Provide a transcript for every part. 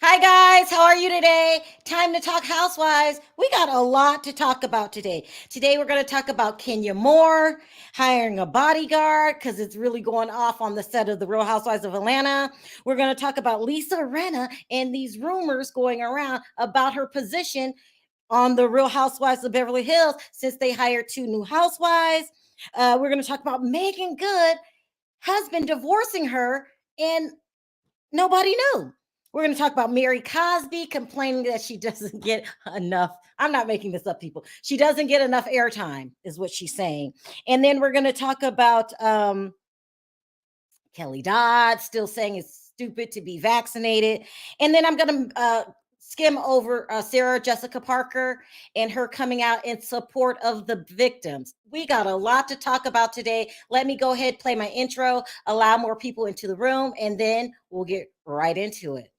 Hi, guys. How are you today? Time to talk housewives. We got a lot to talk about today. Today, we're going to talk about Kenya Moore hiring a bodyguard because it's really going off on the set of The Real Housewives of Atlanta. We're going to talk about Lisa Rinna and these rumors going around about her position on The Real Housewives of Beverly Hills since they hired two new housewives. We're going to talk about Meagan Good husband divorcing her and nobody knew. We're going to talk about Mary Cosby complaining that she doesn't get enough. I'm not making this up, people. She doesn't get enough airtime, is what she's saying. And then we're going to talk about Kelly Dodd still saying it's stupid to be vaccinated. And then I'm going to skim over Sarah Jessica Parker and her coming out in support of the victims. We got a lot to talk about today. Let me go ahead, play my intro, allow more people into the room, and then we'll get right into it.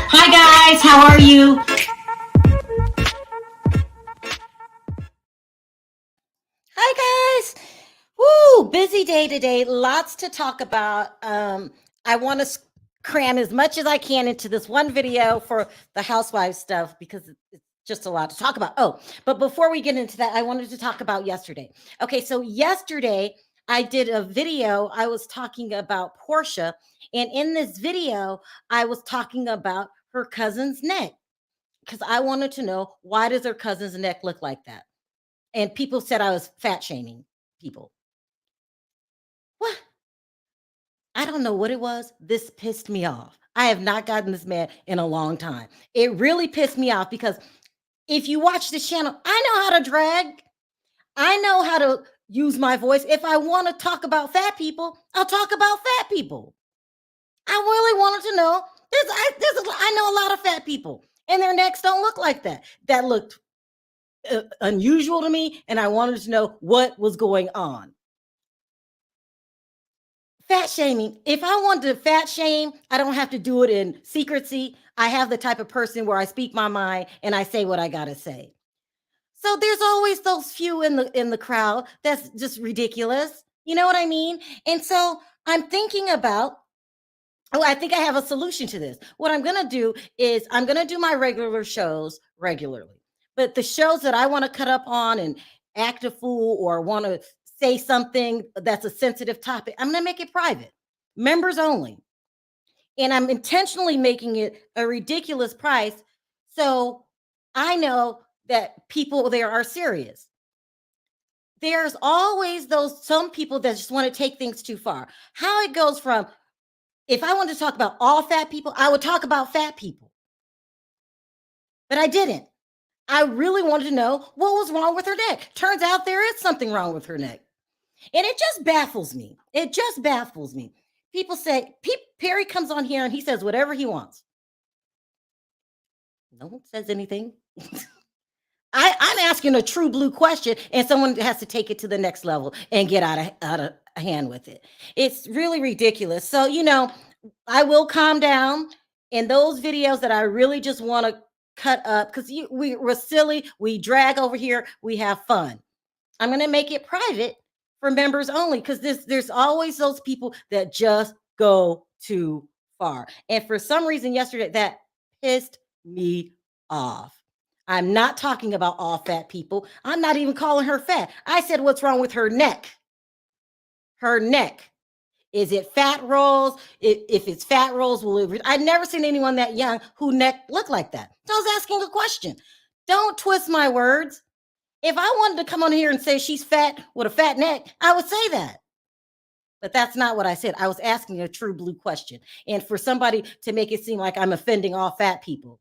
Hi, guys. How are you? Hi, guys. Woo, busy day today. Lots to talk about. I want to cram as much as I can into this one video for the housewives stuff because it's just a lot to talk about. Oh, but before we get into that, I wanted to talk about yesterday. Okay, so yesterday I did a video. I was talking about Portia, and in this video, I was talking about her cousin's neck because I wanted to know, why does her cousin's neck look like that? And people said I was fat shaming people. What? I don't know what it was. This pissed me off. I have not gotten this mad in a long time. It really pissed me off because if you watch this channel, I know how to drag. I know how to use my voice. If I want to talk about fat people, I'll talk about fat people. I really wanted to know. I know a lot of fat people, and their necks don't look like that. That looked unusual to me, and I wanted to know what was going on. Fat shaming. If I want to fat shame, I don't have to do it in secrecy. I have the type of person where I speak my mind and I say what I gotta say. So there's always those few in the crowd that's just ridiculous. You know what I mean? And so I'm thinking about, oh, I think I have a solution to this. What I'm gonna do is I'm gonna do my regular shows regularly. But the shows that I want to cut up on and act a fool or want to say something that's a sensitive topic, I'm gonna make it private, members only. And I'm intentionally making it a ridiculous price. So I know that people there are serious. There's always those some people that just want to take things too far. How it goes from, if I wanted to talk about all fat people, I would talk about fat people. But I didn't. I really wanted to know what was wrong with her neck. Turns out there is something wrong with her neck. And it just baffles me. It just baffles me. People say, Perry comes on here and he says whatever he wants. No one says anything. I'm asking a true blue question, and someone has to take it to the next level and get out of hand with it. It's really ridiculous. So, I will calm down in those videos that I really just want to cut up because we're silly. We drag over here. We have fun. I'm going to make it private for members only because there's always those people that just go too far. And for some reason yesterday, that pissed me off. I'm not talking about all fat people. I'm not even calling her fat. I said, what's wrong with her neck? Her neck. Is it fat rolls? If it's fat rolls, I've never seen anyone that young who neck looked like that. So I was asking a question. Don't twist my words. If I wanted to come on here and say she's fat with a fat neck, I would say that. But that's not what I said. I was asking a true blue question. And for somebody to make it seem like I'm offending all fat people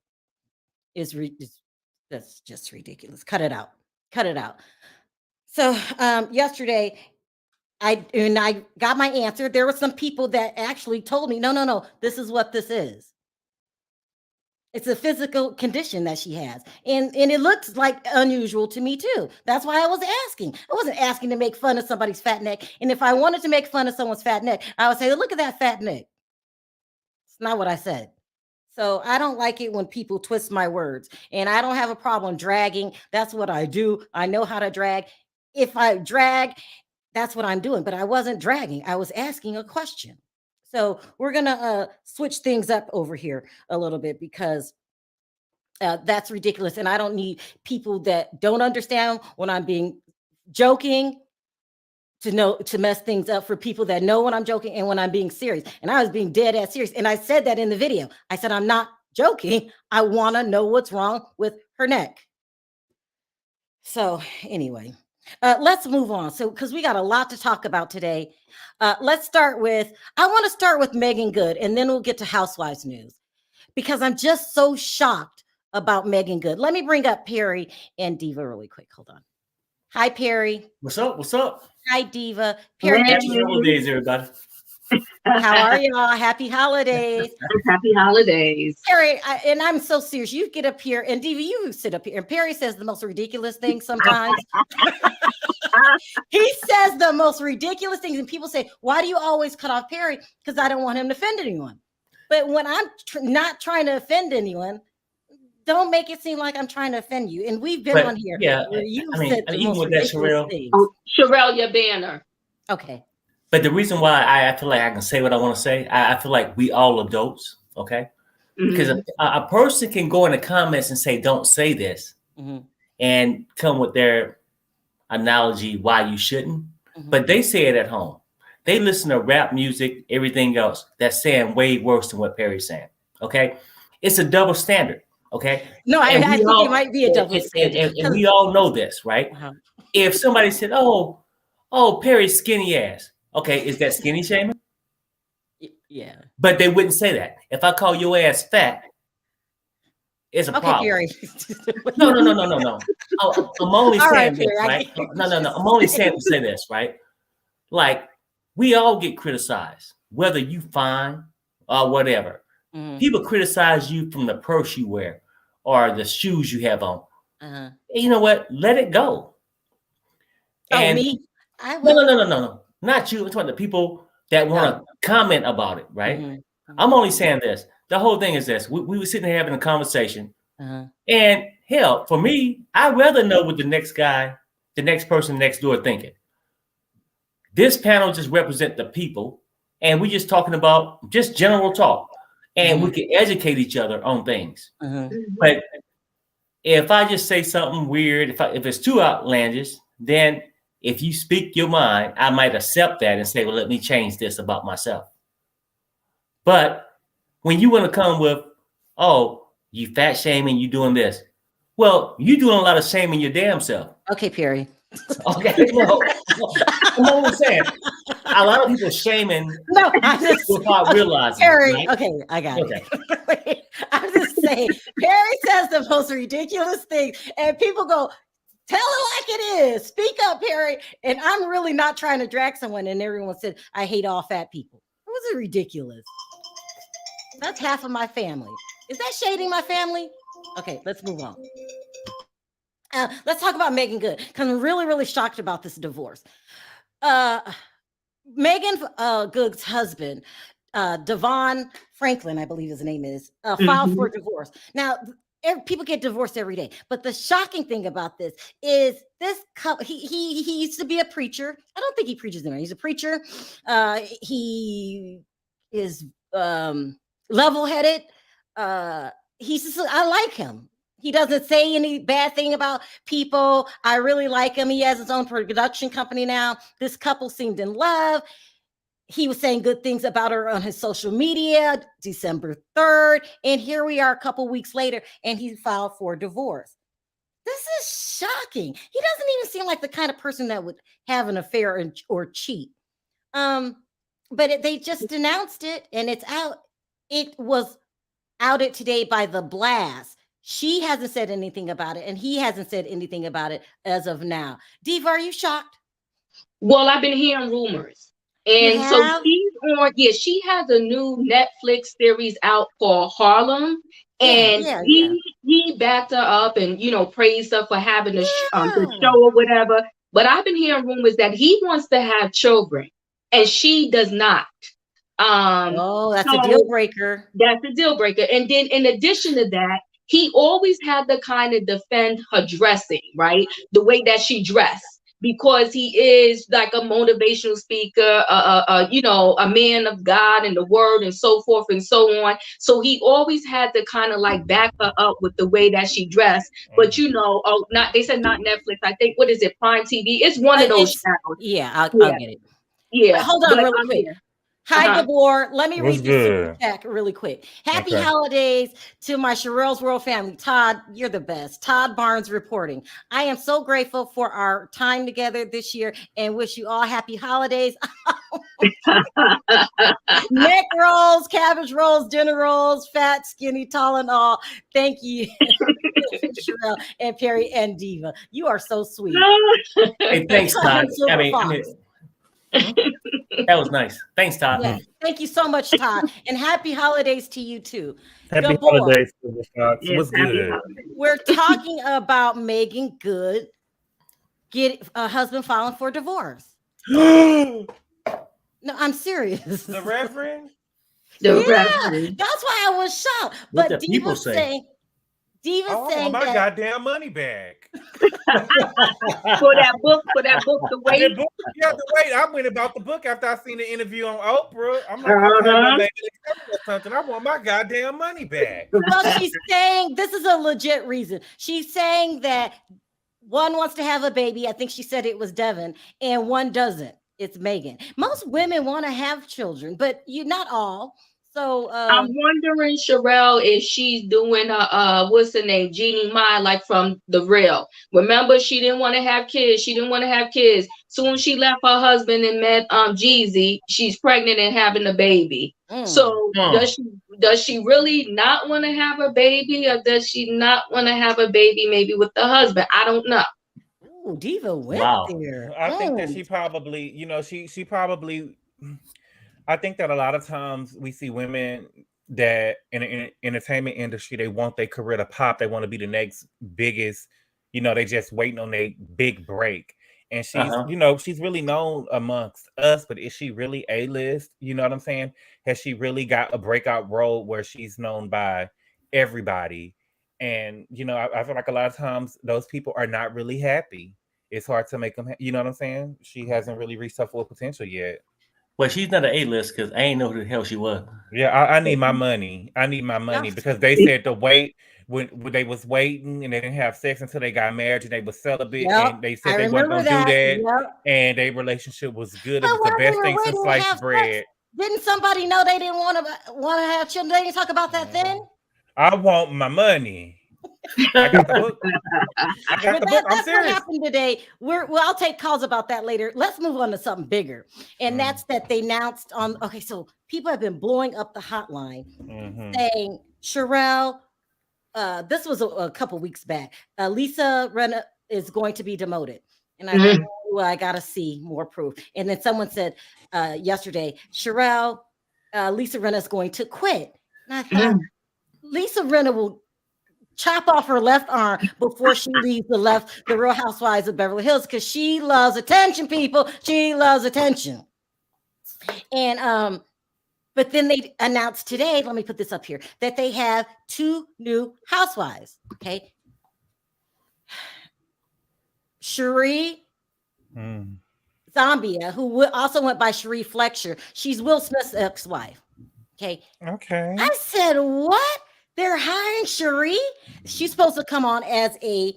is that's just ridiculous. Cut it out. Cut it out. So yesterday, I got my answer. There were some people that actually told me, no, this is what this is. It's a physical condition that she has. And it looks like unusual to me too. That's why I was asking. I wasn't asking to make fun of somebody's fat neck. And if I wanted to make fun of someone's fat neck, I would say, look at that fat neck. It's not what I said. So I don't like it when people twist my words. And I don't have a problem dragging. That's what I do. I know how to drag. If I drag, that's what I'm doing. But I wasn't dragging. I was asking a question. So we're gonna switch things up over here a little bit because that's ridiculous, and I don't need people that don't understand when I'm being joking to mess things up for people that know when I'm joking and when I'm being serious. And I was being dead ass serious, and I said that in the video. I said I'm not joking. I want to know what's wrong with her neck. So anyway. Let's move on. So, because we got a lot to talk about today, I want to start with Meagan Good, and then we'll get to Housewives news because I'm just so shocked about Meagan Good. Let me bring up Perry and Diva really quick. Hold on. Hi, Perry. What's up? What's up? Hi, Diva. Perry, Happy holidays, everybody. How are y'all? Happy holidays. Happy holidays. Perry, and I'm so serious. You get up here, and Diva, you sit up here. And Perry says the most ridiculous things sometimes. He says the most ridiculous things, and people say, why do you always cut off Perry? Because I don't want him to offend anyone. But when I'm not trying to offend anyone, don't make it seem like I'm trying to offend you. And we've been on here. Yeah, where you said the even most with that, Sherelle. Oh, Sherelle, your banner. Okay. But the reason why I feel like I can say what I want to say, I feel like we all adults, okay? Mm-hmm. Because a person can go in the comments and say, don't say this, and come with their analogy why you shouldn't. But they say it at home. They listen to rap music, everything else that's saying way worse than what Perry's saying, okay? It's a double standard, okay? No, I think it might be a double standard. And we all know this, right? If somebody said, oh, Perry's skinny ass. Okay, is that skinny shaming? Yeah. But they wouldn't say that. If I call your ass fat, it's a problem. Perry. No. I'm only saying this, right? No. I'm only saying to say this, right? Like, we all get criticized, whether you fine or whatever. People criticize you from the purse you wear or the shoes you have on. And you know what? Let it go. And me? No. Not you. It's about the people that want to comment about it, right? I'm only saying this. The whole thing is this. We were sitting here having a conversation. And hell, for me, I'd rather know what the next person next door thinking. This panel just represent the people. And we're just talking about just general talk. And we can educate each other on things. But if I just say something weird, if it's too outlandish, then if you speak your mind, I might accept that and say, well, let me change this about myself. But when you want to come with, oh, you fat shaming, you doing this. Well, you doing a lot of shaming your damn self. Okay, Perry. Okay, no. I'm only saying, a lot of people shaming without realizing. Perry, right? Okay, I got it. Wait, I'm just saying, Perry says the most ridiculous thing, and people go, tell it like it is. Speak up, Perry. And I'm really not trying to drag someone. And everyone said, I hate all fat people. It was ridiculous. That's half of my family. Is that shading my family? Okay, let's move on. Let's talk about Meagan Good, because I'm really, really shocked about this divorce. Meagan Good's husband, Devon Franklin, I believe his name is, filed for divorce. Now, people get divorced every day, but the shocking thing about this is this couple. He used to be a preacher. I don't think he preaches anymore. He's a preacher. He is level-headed. I like him. He doesn't say any bad thing about people. I really like him. He has his own production company now. This couple seemed in love. He was saying good things about her on his social media, December 3rd. And here we are a couple weeks later, and he filed for divorce. This is shocking. He doesn't even seem like the kind of person that would have an affair or cheat. But they just announced it, and it's out. It was outed today by The Blast. She hasn't said anything about it, and he hasn't said anything about it as of now. Diva, are you shocked? Well, I've been hearing rumors. And so she's on, she has a new Netflix series out called Harlem. And he backed her up and, you know, praised her for having the show or whatever. But I've been hearing rumors that he wants to have children and she does not. That's a deal breaker. That's a deal breaker. And then in addition to that, he always had to kind of defend her dressing, right? The way that she dressed. Because he is like a motivational speaker, you know, a man of God and the word and so forth and so on. So he always had to kind of like back her up with the way that she dressed. But you know, they said not Netflix. I think, what is it? Prime TV. It's one of those channels. Yeah, I'll get it. Yeah. But hold on really quick. Hi, Gabor. Let me read this super chat really quick. Happy holidays to my Sherelle's World family. Todd, you're the best. Todd Barnes reporting. I am so grateful for our time together this year and wish you all happy holidays. Neck rolls, cabbage rolls, dinner rolls, fat, skinny, tall, and all. Thank you, Sherelle and Perry and Diva. You are so sweet. Hey, thanks, Todd. I mean, that was nice. Thanks, Todd. Yeah. Thank you so much, Todd. And happy holidays to you too. Happy holidays to the Fox. What's good? We're talking about Meagan Good get a husband filing for divorce. No, I'm serious. The Reverend? Reverend. That's why I was shocked. But Diva's saying want my goddamn money back. for that book to wait. I went about the book after I seen the interview on Oprah. I'm like, something. I want my goddamn money back. Well, she's saying this is a legit reason. She's saying that one wants to have a baby. I think she said it was Devin, and one doesn't. It's Meagan. Most women want to have children, but not all. So I'm wondering, Sherelle, if she's doing what's her name, Jeannie Mai, like from The Real. Remember, she didn't want to have kids. Soon as she left her husband and met Jeezy, she's pregnant and having a baby. So does she really not want to have a baby, or does she not want to have a baby maybe with the husband? I don't know. Ooh, Diva went there. I think that she probably, she probably. I think that a lot of times we see women that in the entertainment industry, they want their career to pop. They want to be the next biggest, they just waiting on their big break. And she's, she's really known amongst us, but is she really A-list? You know what I'm saying? Has she really got a breakout role where she's known by everybody? And, I feel like a lot of times those people are not really happy. It's hard to make them, you know what I'm saying? She hasn't really reached her full potential yet. Well, she's not an A-list because I ain't know who the hell she was. Yeah, I need my money. I need my money because they said the wait when they was waiting and they didn't have sex until they got married and they was celibate and they said they weren't gonna do that and their relationship was good. It was the best thing since sliced bread. Didn't somebody know they didn't want to have children? They didn't talk about that then. I want my money. I got the book. I'm serious. What happened today. I'll take calls about that later. Let's move on to something bigger, and that's that they announced on. Okay, so people have been blowing up the hotline, saying Sherelle. This was a couple weeks back. Lisa Rinna is going to be demoted, and I thought, well, I gotta see more proof. And then someone said yesterday, Sherelle, Lisa Rinna is going to quit, and I thought Lisa Rinna will chop off her left arm before she leaves the Real Housewives of Beverly Hills, because she loves attention, people. She loves attention. And but then they announced today, let me put this up here, that they have 2 new housewives. Okay. Cherie Zambia, who also went by Cherie Fletcher. She's Will Smith's ex-wife. Okay. I said, what? They're hiring Cherie. She's supposed to come on as a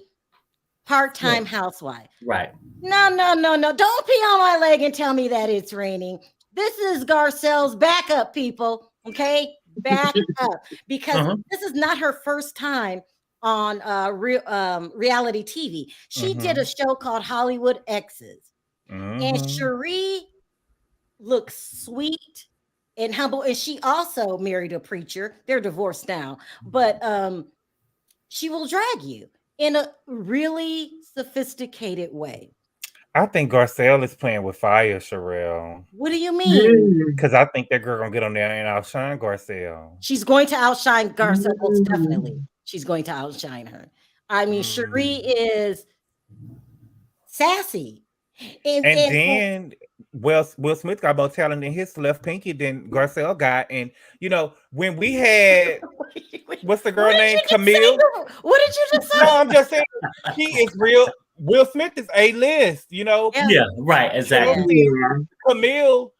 part-time housewife. Right. No. Don't pee on my leg and tell me that it's raining. This is Garcelle's backup, people. Okay? Back up. Because this is not her first time on reality TV. She did a show called Hollywood Exes. And Cherie looks sweet and humble, and she also married a preacher. They're divorced now, but she will drag you in a really sophisticated way. I think Garcelle is playing with fire, Sherelle. What do you mean? Because I think that girl gonna get on there and outshine Garcelle. She's going to outshine Garcelle, most definitely. She's going to outshine her. I mean, Cherie is sassy. And then Will Smith got more talent in his left pinky than Garcelle got. And when we had what's the girl named Camille? What did you just say? No, I'm just saying he is real. Will Smith is A-list, Yeah, right, exactly. Camille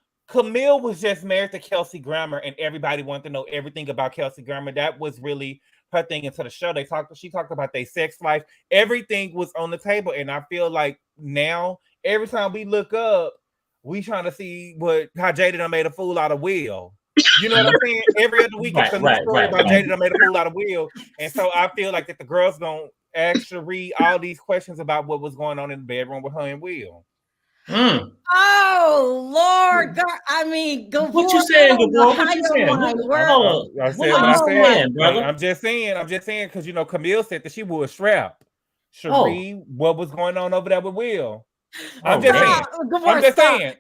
was just married to Kelsey Grammer, and everybody wanted to know everything about Kelsey Grammer. That was really her thing into the show. She talked about their sex life. Everything was on the table, and I feel like now every time we look up, we trying to see how Jada done made a fool out of Will. You know what I'm saying? Every other week, it's a new story about Jada done made a fool out of Will, and so I feel like that the girls gonna actually read all these questions about what was going on in the bedroom with her and Will. Oh Lord, God, I mean, go. What you saying, Gabor? What you saying? I said what I said, brother. I'm just saying, because Camille said that she wore a strap. Cherie, what was going on over there with Will? I'm just saying.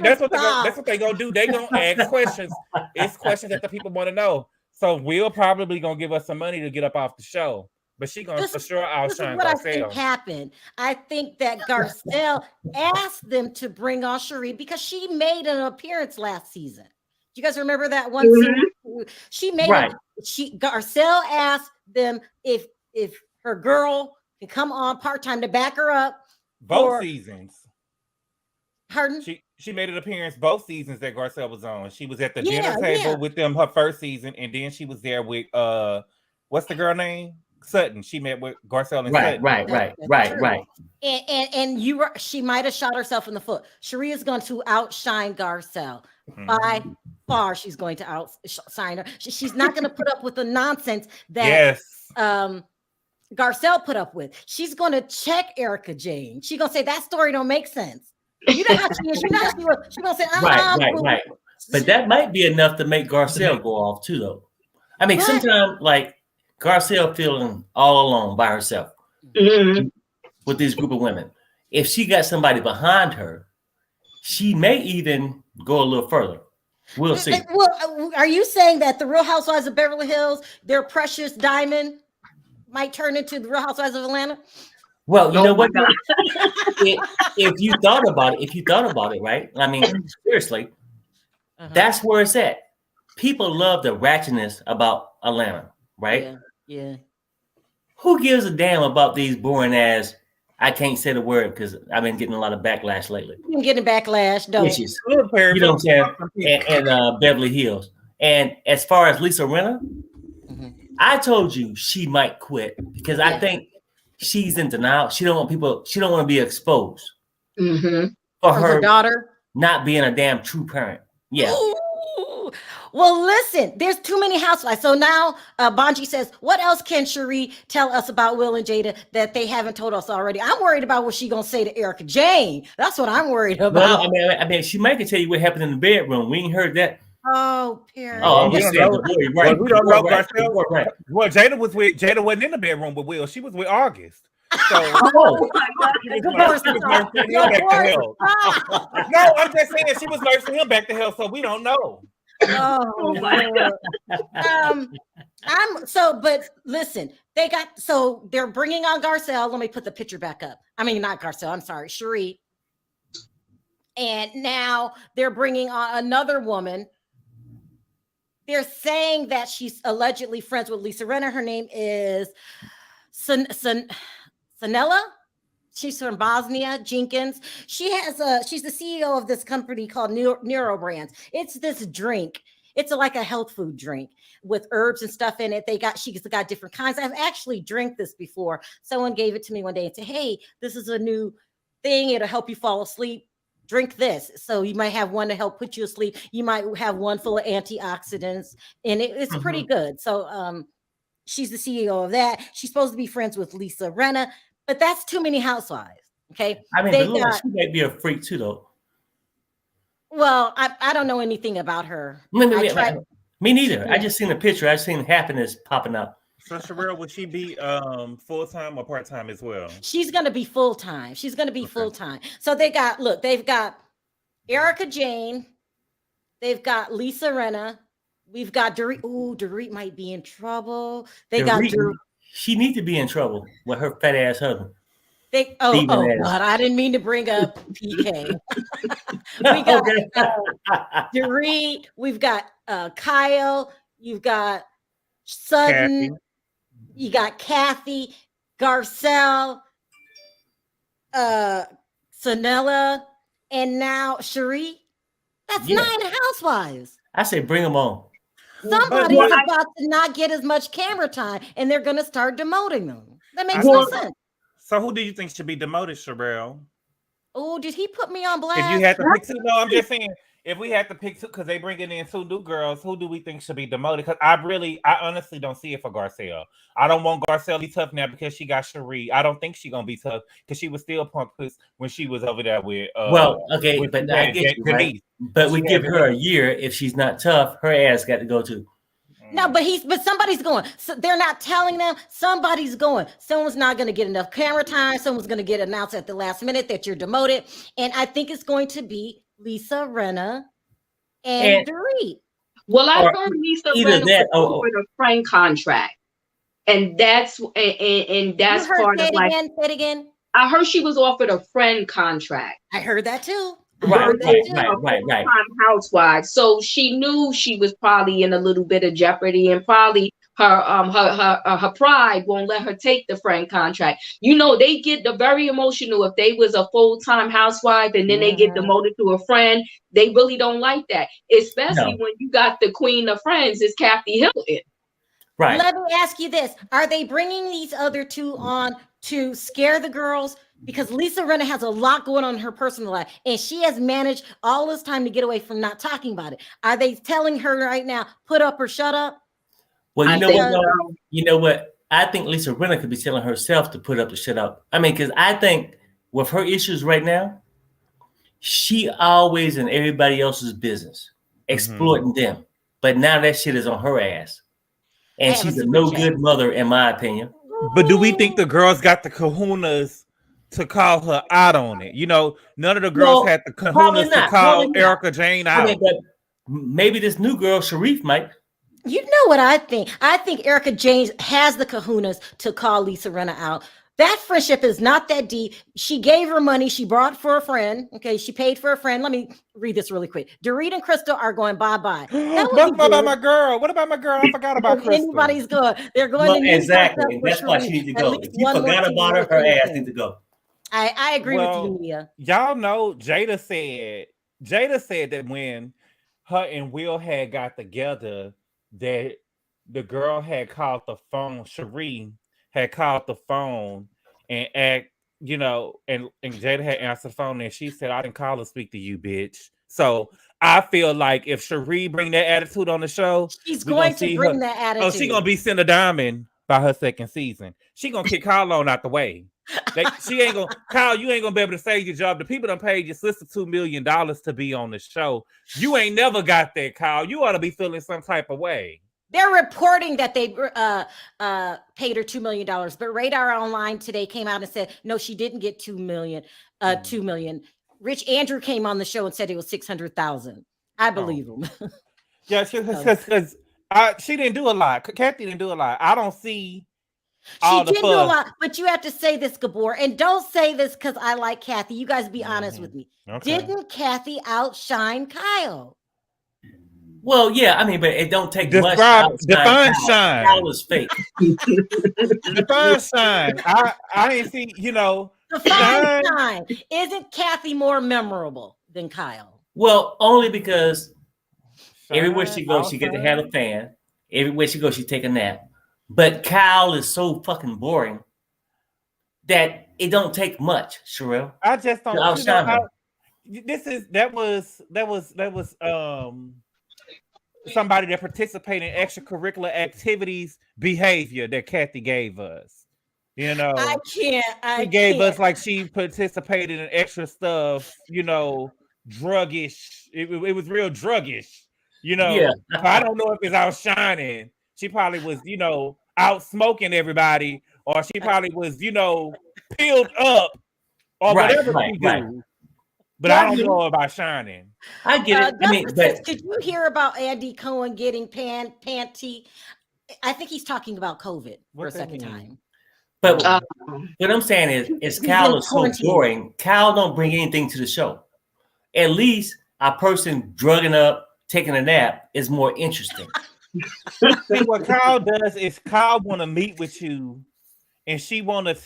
That's what they gonna do. They gonna ask questions. It's questions that the people want to know. So Will probably gonna give us some money to get up off the show. But she gonna for sure outshine Garcelle. I think happened. I think that Garcelle asked them to bring on Cherie because she made an appearance last season. Do you guys remember that one scene? She made Garcelle asked them if her girl can come on part-time to back her up. Both seasons. Pardon? She made an appearance both seasons that Garcelle was on. She was at the dinner table with them her first season, and then she was there with what's the girl name? Sutton. She met with Garcelle and Sutton. Right. And she might have shot herself in the foot. Cherie is going to outshine Garcelle. By far, she's going to outshine her. She's not going to put up with the nonsense that Garcelle put up with. She's going to check Erica Jane. She's going to say that story don't make sense. You know how she is. She's going to say, right. But that might be enough to make Garcelle go off too, though. I mean, sometimes Garcelle feeling all alone by herself with this group of women. If she got somebody behind her, she may even go a little further. We'll see. Well, are you saying that the Real Housewives of Beverly Hills, their precious diamond, might turn into the Real Housewives of Atlanta? Well, you know what? if you thought about it, right? I mean, seriously, that's where it's at. People love the ratchetness about Atlanta, right? Yeah. Who gives a damn about these boring ass? I can't say the word because I've been getting a lot of backlash lately. You're getting backlash, don't you? You know what I'm saying? And Beverly Hills. And as far as Lisa Rinna, I told you she might quit because I think she's in denial. She don't want to be exposed for her daughter not being a damn true parent. Yeah. Ooh. Well, listen, there's too many housewives. So now Bonji says, what else can Cherie tell us about Will and Jada that they haven't told us already? I'm worried about what she's going to say to Erica Jane. That's what I'm worried about. Well, I mean, she might can tell you what happened in the bedroom. We ain't heard that. Oh, Perry. Oh, we don't know. Right. We don't know. Right. Well, Jada wasn't in the bedroom with Will. She was with August. So, oh my God. No, I'm just saying she was nursing him back to health, so we don't know. Oh my God. But listen, they're bringing on Garcelle. Let me put the picture back up. I mean, not Garcelle. I'm sorry, Cherie. And now they're bringing on another woman. They're saying that she's allegedly friends with Lisa Rinna. Her name is Sanella. She's from Bosnia, Jenkins. She's the CEO of this company called Neurobrands. It's this drink. It's like a health food drink with herbs and stuff in it. She's got different kinds. I've actually drank this before. Someone gave it to me one day and said, hey, this is a new thing. It'll help you fall asleep. Drink this. So you might have one to help put you asleep. You might have one full of antioxidants, and it's pretty good. So she's the CEO of that. She's supposed to be friends with Lisa Rinna, but that's too many housewives. Okay. I mean, she may be a freak too, though. Well, I don't know anything about her. Me neither. I just seen the picture. I seen happiness popping up. So Sherelle, would she be full-time or part-time as well? She's gonna be full-time. She's gonna be full-time. So they've got Erica Jane, they've got Lisa Rinna, we've got Dorit. Ooh, Dorit might be in trouble. They got Dorit. She needs to be in trouble with her fat ass husband. Oh God, I didn't mean to bring up PK. We got Dorit, we've got Kyle, you've got Sutton, Kathy. you got Kathy, Garcelle, Sanella, and now Cherie. That's 9 housewives. I say bring them on. Somebody's about to not get as much camera time, and they're going to start demoting them. That makes no sense. So who do you think should be demoted, Sherelle? Oh, did he put me on blast? If you had to pick two, no, I'm just saying, if we had to pick two, because they bringing in 2 new girls, who do we think should be demoted? Because I honestly don't see it for Garcelle. I don't want Garcelle to be tough now because she got Cherie. I don't think she's gonna be tough because she was still punk when she was over there with. But I get you, right? But we give her a year. If she's not tough, her ass got to go too. No, but somebody's going. So they're not telling them. Somebody's going. Someone's not going to get enough camera time. Someone's going to get announced at the last minute that you're demoted. And I think it's going to be Lisa Rinna and Dorit. Well, I heard Lisa Rinna was offered a friend contract, and that's part of like. Say it again. I heard she was offered a friend contract. I heard that too. Right. Housewives. So she knew she was probably in a little bit of jeopardy, and probably her pride won't let her take the friend contract. You know, they get very emotional if they was a full-time housewife and then they get demoted to a friend. They really don't like that, especially when you got the queen of friends is Kathy Hilton. Right. Let me ask you this: are they bringing these other two on to scare the girls? Because Lisa Rinna has a lot going on in her personal life, and she has managed all this time to get away from not talking about it. Are they telling her right now, put up or shut up? Well, you know what? I think Lisa Rinna could be telling herself to put up or shut up. I mean, because I think with her issues right now, she always in everybody else's business, exploiting them. But now that shit is on her ass. And she's a no good mother, in my opinion. But do we think the girls got the kahunas to call her out on it? You know, none of the girls had the kahunas to call Erica Jane out. But maybe this new girl, Sharif, might. You know what I think? I think Erica Jane has the kahunas to call Lisa Rinna out. That friendship is not that deep. She gave her money. She brought for a friend. Okay, she paid for a friend. Let me read this really quick. Dorit and Crystal are going bye-bye. What about my girl? What about my girl? I forgot about Crystal. Anybody's going. They're going to exactly. That's why she needs to go. If you forgot about her, her ass needs to go. I agree with you, Mia. Y'all know Jada said that when her and Will had got together, that the girl had called the phone, Cherie had called the phone and and Jada had answered the phone and she said, I didn't call to speak to you, bitch. So I feel like if Cherie bring that attitude on the show, she's going to bring that attitude. Oh, she's gonna be Cinder Diamond by her second season. She gonna kick Kyle on out the way. She ain't gonna Kyle, you ain't gonna be able to save your job. The people done paid your sister $2 million to be on the show. You ain't never got that, Kyle. You ought to be feeling some type of way. They're reporting that they paid her $2 million, but Radar Online today came out and said no, she didn't get $2 million. $2 million. Rich Andrew came on the show and said it was $600,000. I believe him. Yeah, because she didn't do a lot. Kathy didn't do a lot. I don't see. She did do a lot, but you have to say this, Gabor, and don't say this because I like Kathy. You guys be honest with me. Okay. Didn't Kathy outshine Kyle? Well, yeah, I mean, but it don't take much. Define shine. Kyle is fake. Define shine. I didn't see, Define shine. Isn't Kathy more memorable than Kyle? Well, only because everywhere she goes, she get to have a fan. Everywhere she goes, she take a nap. But Kyle is so fucking boring that it don't take much, Sherelle. I just don't. That was somebody that participated in extracurricular activities behavior that Kathy gave us. I can't. She gave us like she participated in extra stuff. Druggish. It was real druggish. Yeah. I don't know if it's outshining. She probably was, out smoking everybody, or she probably was, peeled up, or whatever she do. But I don't know about shining. I get it. I mean, but did you hear about Andy Cohen getting panty? I think he's talking about COVID for a second time. But what I'm saying is Kyle is so boring. Kyle don't bring anything to the show. At least a person drugging up, taking a nap is more interesting. See, what Kyle does is Kyle want to meet with you, and she want to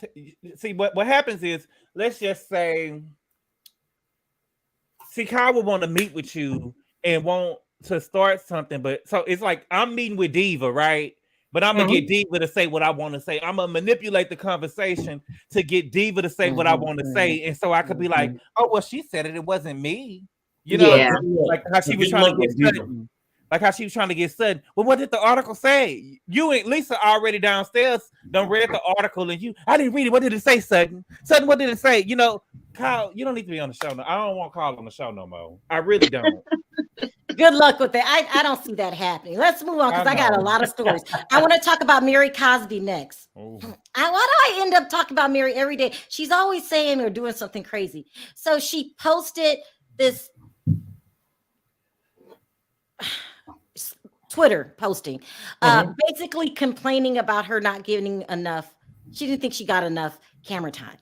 see what happens is, let's just say, see, Kyle will want to meet with you and want to start something, but so it's like I'm meeting with Diva, right? But I'm gonna get Diva to say what I want to say. I'm gonna manipulate the conversation to get Diva to say what I want to say, and so I could be like, "Oh, well, she said it. It wasn't me." Like how she was trying to get Sutton. Like how she was trying to get Sutton. Well, what did the article say? You and Lisa already downstairs done read the article, and I didn't read it. What did it say, Sutton? Sutton, what did it say? Kyle, you don't need to be on the show. I don't want Kyle on the show no more. I really don't. Good luck with that. I don't see that happening. Let's move on because I got a lot of stories. I want to talk about Mary Cosby next. Why do I end up talking about Mary every day? She's always saying or doing something crazy. So she posted this Twitter posting, basically complaining about her not getting enough. She didn't think she got enough camera time.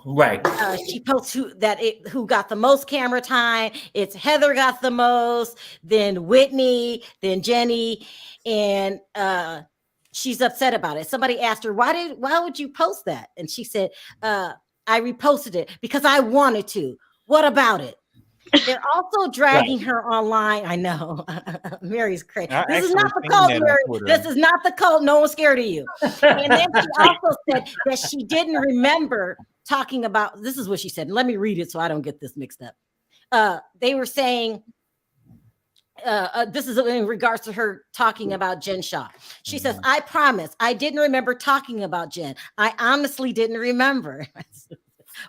Right. She posts who got the most camera time. It's Heather got the most, then Whitney, then Jenny, and she's upset about it. Somebody asked her, why would you post that? And she said, I reposted it because I wanted to. What about it? They're also dragging her online. I know. Mary's crazy. This is not the cult, Mary. This is not the cult. No one's scared of you. And then she also said that she didn't remember talking about, this is what she said. And let me read it so I don't get this mixed up. They were saying, this is in regards to her talking about Jen Shah. She says, I promise I didn't remember talking about Jen. I honestly didn't remember.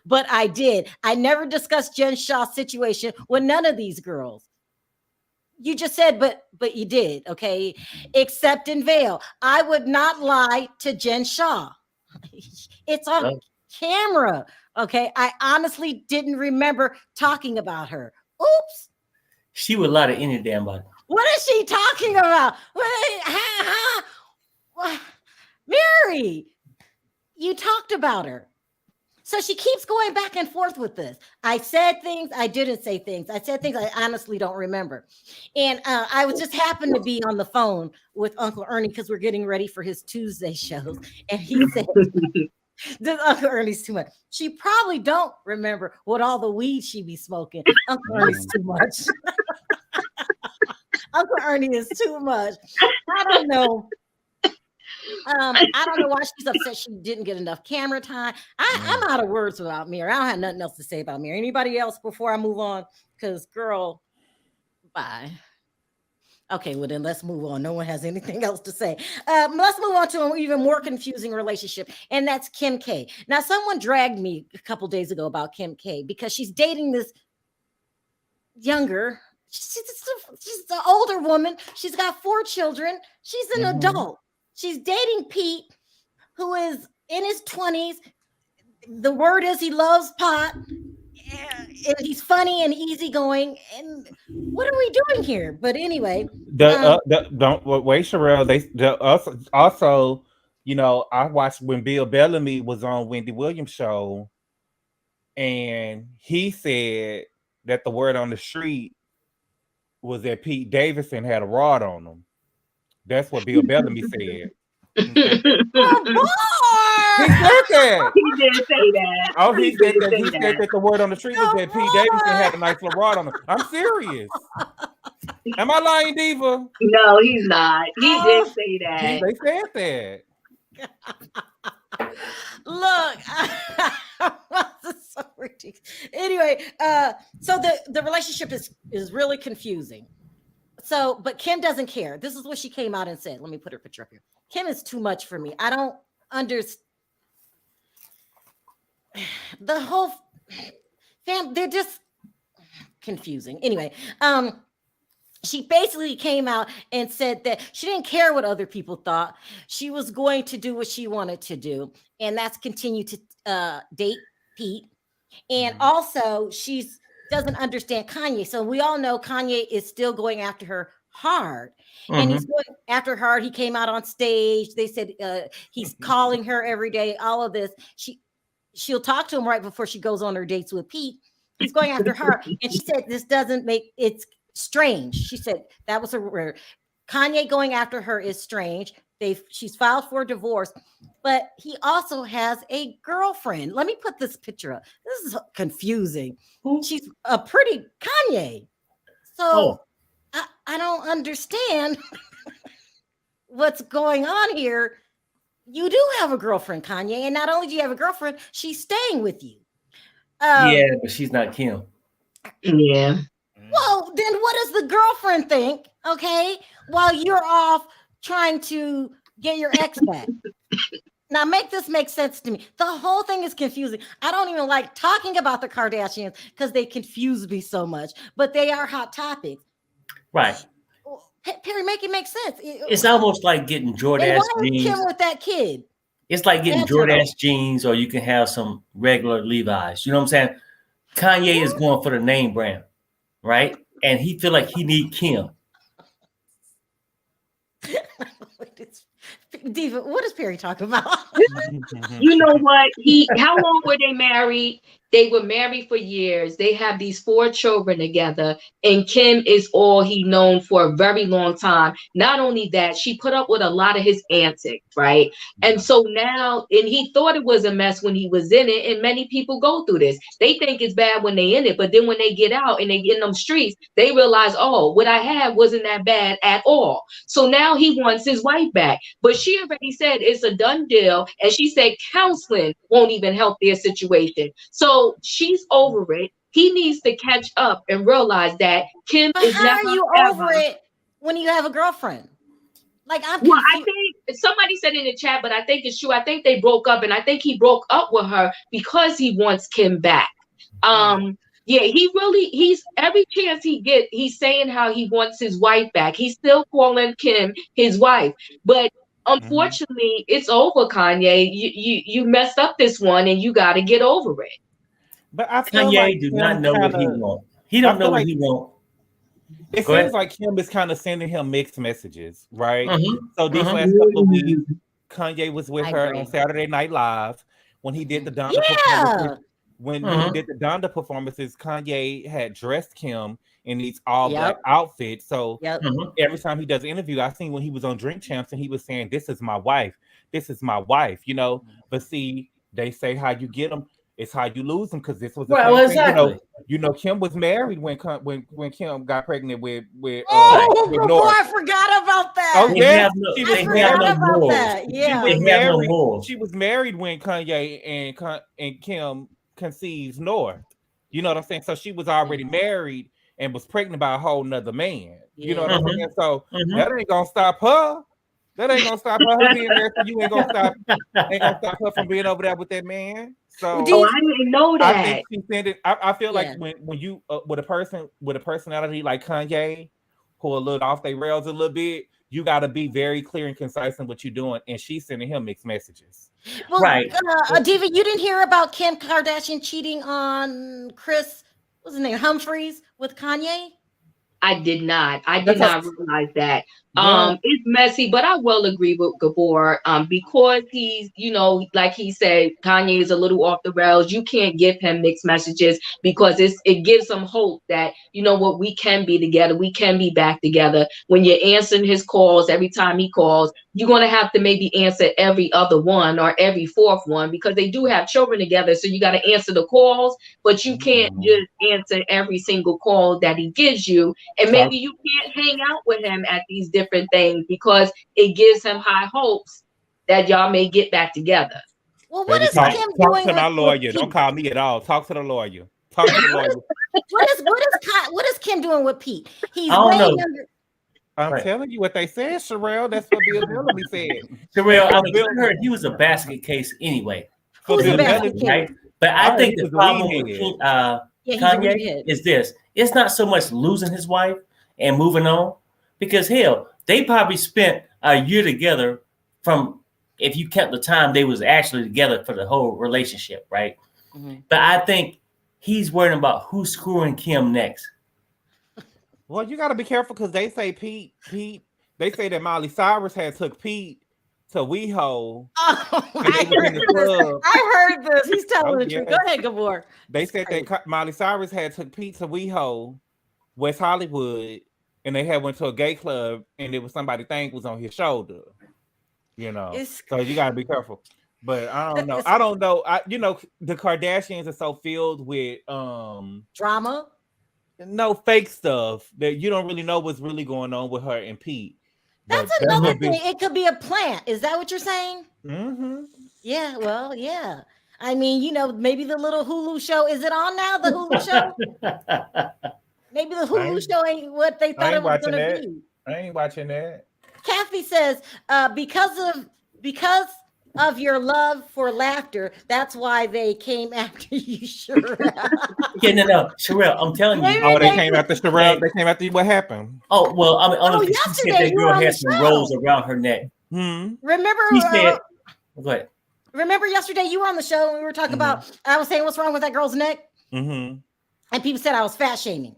But I did. I never discussed Jen Shah's situation with none of these girls. You just said, but you did, okay? Except in Vail. I would not lie to Jen Shah. It's on camera, okay? I honestly didn't remember talking about her. Oops. She would lie to any damn body. What is she talking about? Mary, you talked about her. So she keeps going back and forth with this. I said things, I didn't say things. I said things I honestly don't remember. And I was just happened to be on the phone with Uncle Ernie because we're getting ready for his Tuesday shows. And he said, this Uncle Ernie's too much. She probably don't remember what all the weed she be smoking. Uncle Ernie's too much. Uncle Ernie is too much. I don't know. I don't know why she's upset she didn't get enough camera time. I'm out of words about Mary. I don't have nothing else to say about Mary. Anybody else before I move on? Because girl, bye. Okay, well then let's move on. No one has anything else to say. Let's move on to an even more confusing relationship, and that's Kim K. Now, someone dragged me a couple days ago about Kim K because she's dating this younger. She's an older woman. She's got 4 children. She's an adult. She's dating Pete, who is in his 20s. The word is he loves pot. And he's funny and easygoing. And what are we doing here? But anyway. Don't wait, Sherelle. Also, I watched when Bill Bellamy was on Wendy Williams' show, and he said that the word on the street was that Pete Davidson had a rod on him. That's what Bill Bellamy said. Oh, boy! He said that. He did say that. Oh, he said that the word on the street was that Pete Davidson had a nice little rod on him. I'm serious. Am I lying, Diva? No, he's not. He did say that. They said that. Look, this is so ridiculous. Anyway, so the relationship is really confusing. So, but Kim doesn't care. This is what she came out and said. Let me put her picture up here. Kim is too much for me. I don't understand. The whole fam, they're just confusing. Anyway, she basically came out and said that she didn't care what other people thought. She was going to do what she wanted to do, and that's continue to date Pete. And also, she doesn't understand Kanye. So we all know Kanye is still going after her hard, and he's going after her hard. He came out on stage. They said he's calling her every day. All of this. She'll talk to him right before she goes on her dates with Pete. He's going after her, and she said this doesn't make it's strange. She said that was a rare. Kanye going after her is strange. She's filed for divorce, but he also has a girlfriend. Let me put this picture up. This is confusing. She's a pretty Kanye. So I don't understand what's going on here. You do have a girlfriend, Kanye, and not only do you have a girlfriend, she's staying with you. Yeah, but she's not Kim. Yeah. Well, then what does the girlfriend think? Okay, while you're off trying to get your ex back. Now make this make sense to me. The whole thing is confusing. I don't even like talking about the Kardashians because they confuse me so much, but they are hot topics. Right. Perry, make it make sense. It's almost like getting Jordache jeans. Kim with that kid. It's like getting Jordache jeans, or you can have some regular Levi's. You know what I'm saying? Kanye is going for the name brand, right? And he feel like he need Kim. Diva, what is Perry talking about? You know what? How long were they married? They were married for years. They have these 4 children together, and Kim is all he known for a very long time. Not only that, she put up with a lot of his antics, right? And so now, and he thought it was a mess when he was in it, and many people go through this. They think it's bad when they in it, but then when they get out and they get in them streets, they realize, oh, what I had wasn't that bad at all. So now he wants his wife back. But she already said it's a done deal, and she said counseling won't even help their situation. So she's over it. He needs to catch up and realize that Kim is never. How are you over it when you have a girlfriend? Like I think somebody said in the chat, but I think it's true. I think they broke up, and I think he broke up with her because he wants Kim back. Yeah, he's every chance he get, he's saying how he wants his wife back. He's still calling Kim his wife, but unfortunately, it's over, Kanye. You messed up this one, and you got to get over it. But I feel Kanye like do not know what he wants. He don't know what he wants. It seems like Kim is kind of sending him mixed messages, right? So these last couple of weeks, Kanye was with her on Saturday Night Live when he did the Donda performances. When he did the Donda performances, Kanye had dressed Kim in these all black outfits. So every time he does an interview, I seen when he was on Drink Champs and he was saying, "This is my wife. This is my wife." You know, but see, they say how you get them. It's how you lose them, because this was the exactly. You know, Kim was married when Kim got pregnant with I forgot about that. Oh yeah, she was married. She was married when Kanye and Kim conceived North. You know what I'm saying? So she was already married and was pregnant by a whole nother man. You know what I'm saying? So that ain't gonna stop her. That ain't gonna stop her being there. So you ain't gonna stop her from being over there with that man. So I didn't know that. I think she said it. I feel like when you with a person with a personality like Kanye, who a little off their rails a little bit, you got to be very clear and concise in what you're doing. And she's sending him mixed messages. Well, right. Diva, you didn't hear about Kim Kardashian cheating on Chris, what's his name, Humphries with Kanye? I did not. I did not realize that. It's messy, but I will agree with Gabor. Because he's, you know, like he said, Kanye is a little off the rails. You can't give him mixed messages, because it gives him hope that, you know what, we can be together. We can be back together. When you're answering his calls, every time he calls, you're going to have to maybe answer every other one or every fourth one, because they do have children together. So you got to answer the calls, but you can't just answer every single call that he gives you. And maybe you can't hang out with him at these different things, because it gives him high hopes that y'all may get back together. Well, what is Kim doing? Talk to my lawyer. Don't call me at all. Talk to the lawyer. Talk to the lawyer. What is Kim doing with Pete? He's I'm telling you what they said, Sherelle. That's what Bill Bellamy said. Sherelle, I heard he was a basket case anyway. Who's a basket case? Right? But I think the problem with Kanye is this. It's not so much losing his wife and moving on? Because hell, they probably spent a year together from, if you kept the time they was actually together for the whole relationship, right? Mm-hmm. But I think he's worrying about who's screwing Kim next. Well, you got to be careful because they say Pete. They say that Miley Cyrus had took Pete to WeHo. Oh, I heard this. He's telling the truth. Go ahead, Gabor. They said that Miley Cyrus had took Pete to WeHo, West Hollywood, and they had went to a gay club, and it was somebody thing was on his shoulder. You know, so you got to be careful. But I don't know. The Kardashians are so filled with drama. No, fake stuff that you don't really know what's really going on with her and Pete. That's another thing. It could be a plant. Is that what you're saying? Mm-hmm. Yeah. Well, yeah. I mean, maybe the little Hulu show. Is it on now? The Hulu show? Maybe the Hulu show ain't what they thought it was going to be. I ain't watching that. Kathy says, because of your love for laughter, that's why they came after you, Sherelle. Yeah, no, Sherelle, I'm telling you. Oh, they came after Sherelle. They came after you. What happened? Oh, well, I mean, honestly, she said that girl had some rolls around her neck. Remember? She said, go ahead. Remember yesterday you were on the show and we were talking about, I was saying what's wrong with that girl's neck? Mm-hmm. And people said I was fat shaming.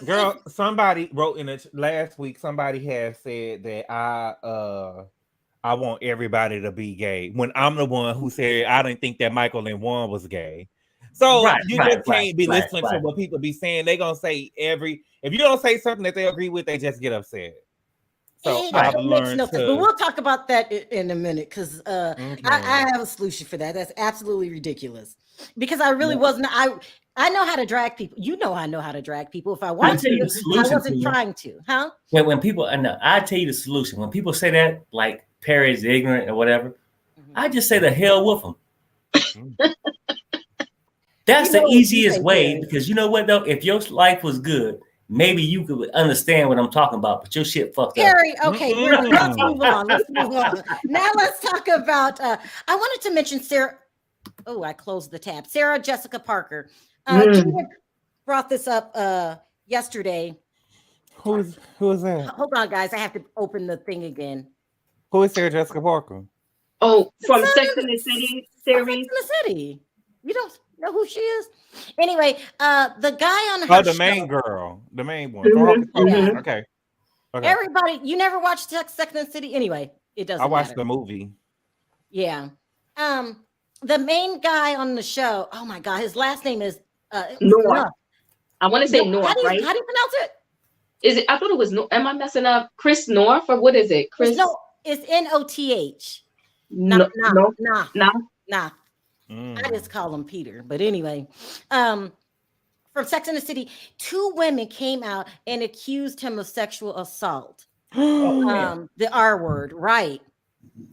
Girl, somebody wrote in it last week, somebody had said that I want everybody to be gay when I'm the one who said I didn't think that Michael and Juan was gay. So you just can't be listening to what people be saying. They're gonna say if you don't say something that they agree with, they just get upset. So I've learned but we'll talk about that in a minute because I have a solution for that. That's absolutely ridiculous. Because I really wasn't. I know how to drag people. You know I know how to drag people. If I wanted to, I wasn't trying to. Huh? When people, I tell you the solution. When people say that, like Perry's ignorant or whatever, I just say the hell with them. That's the easiest way because you know what though? If your life was good, maybe you could understand what I'm talking about, but your shit fucked up. Perry, okay, let's move on. Now let's talk about, I wanted to mention Sarah. Oh, I closed the tab. Sarah Jessica Parker. Brought this up yesterday. Who is that? Hold on, guys. I have to open the thing again. Who is Sarah Jessica Parker? Oh, from Sex and the City series. Sex and the City. You don't know who she is? Anyway, the guy on her the main girl. The main one. Mm-hmm. Okay. Everybody, you never watched Sex and the City? Anyway, it doesn't I watched matter. the movie. Yeah. The main guy on the show, oh my God, his last name is North. I want to say North, right? How do you pronounce it? Is it? I thought it was. Am I messing up? Chris North or what is it? Chris? No, it's Noth. Nah. I just call him Peter. But anyway, from Sex and the City, 2 women came out and accused him of sexual assault. The R word, right?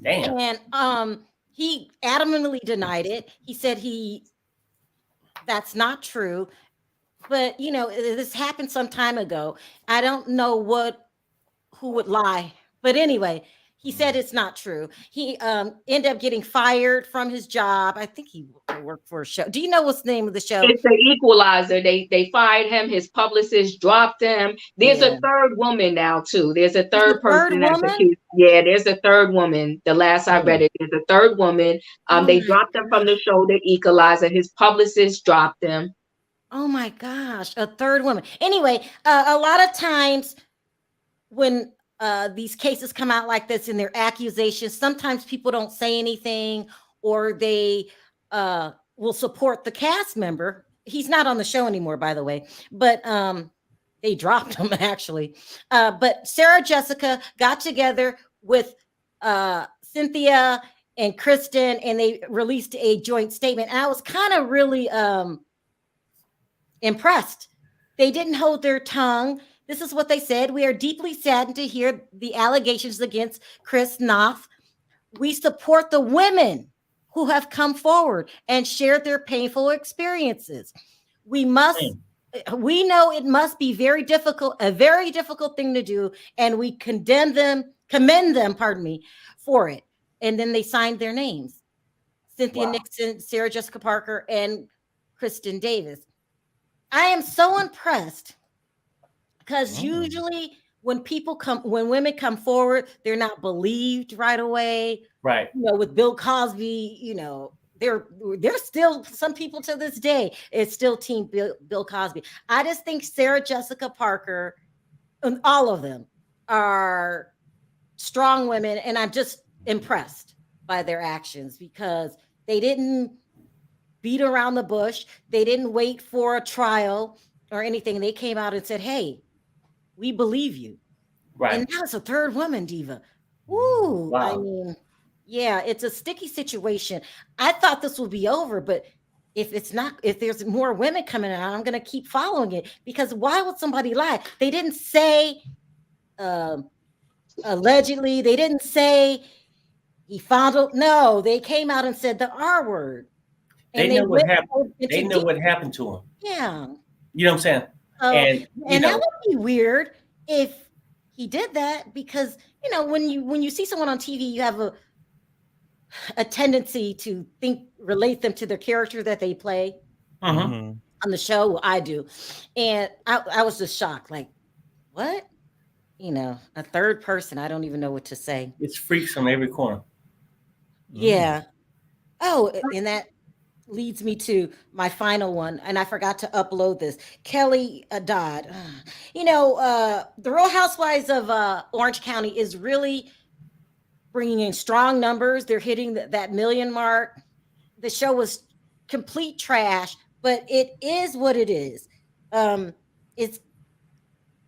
Damn. And he adamantly denied it. He said that's not true. But this happened some time ago. I don't know who would lie. But anyway, he said it's not true. He ended up getting fired from his job. I think he worked for a show. Do you know what's the name of the show? It's The Equalizer. They fired him. His publicist dropped him. There's a third woman now too. There's a third person that's accused. Yeah, there's a third woman. The last I read it, there's a third woman. They dropped him from the show The Equalizer. His publicist dropped him. Oh my gosh, a third woman. Anyway, a lot of times when these cases come out like this and they're accusations, sometimes people don't say anything or they will support the cast member. He's not on the show anymore, by the way, but they dropped him actually. But Sarah Jessica got together with Cynthia and Kristen and they released a joint statement. And I was kind of really impressed. They didn't hold their tongue. This is what they said. We are deeply saddened to hear the allegations against Chris Noth. We support the women who have come forward and shared their painful experiences. We know it must be a very difficult thing to do, and we commend them, for it. And then they signed their names. Cynthia Nixon, Sarah Jessica Parker, and Kristen Davis. I am so impressed Because usually when women come forward, they're not believed right away. Right. With Bill Cosby, there's still some people to this day. It's still Team Bill Cosby. I just think Sarah Jessica Parker and all of them are strong women, and I'm just impressed by their actions because they didn't beat around the bush. They didn't wait for a trial or anything. They came out and said, "Hey, we believe you." Right. And now it's a third woman diva. Ooh, Wow. I mean, yeah, it's a sticky situation. I thought this would be over, but if there's more women coming out, I'm going to keep following it, because why would somebody lie? They didn't say allegedly. They didn't say he found out. No, they came out and said the R word. They know what happened. They know what happened to him. Yeah. You know what I'm saying? And that would be weird if he did that, because when you see someone on TV, you have a tendency to relate them to their character that they play on the show. I do, and I was just shocked. Like, what? A third person. I don't even know what to say. It's freaks from every corner. Yeah. Oh, and that leads me to my final one, and I forgot to upload this. Kelly Dodd. The Real Housewives of Orange County is really bringing in strong numbers. They're hitting that million mark. The show was complete trash, but it is what it is. It's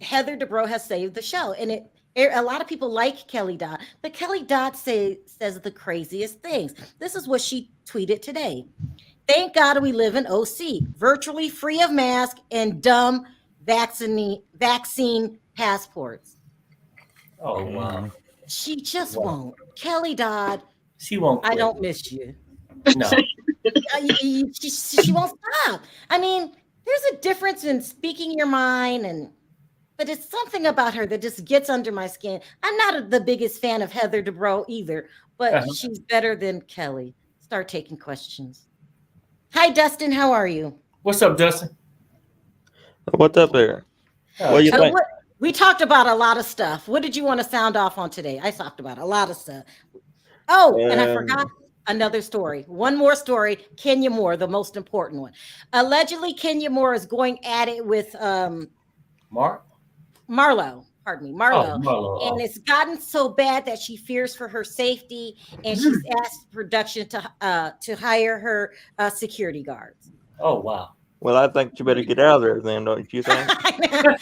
Heather Dubrow has saved the show, and a lot of people like Kelly Dodd, but Kelly Dodd says the craziest things. This is what she tweeted today. "Thank God we live in OC, virtually free of masks and dumb vaccine passports." Oh, wow. She just won't. Kelly Dodd. She won't quit. I don't miss you. No. She won't stop. I mean, there's a difference in speaking your mind, but it's something about her that just gets under my skin. I'm not the biggest fan of Heather Dubrow either, but she's better than Kelly. Start taking questions. Hi, Dustin. How are you? What's up, Dustin? What's up there? What do you think? We talked about a lot of stuff. What did you want to sound off on today? I talked about a lot of stuff. Oh, and I forgot another story. One more story. Kenya Moore, the most important one. Allegedly, Kenya Moore is going at it with Marlo. Pardon me, Marlo. Marlo. And it's gotten so bad that she fears for her safety, and she's asked production to hire her security guards. Oh, wow. Well, I think you better get out of there then, don't you think?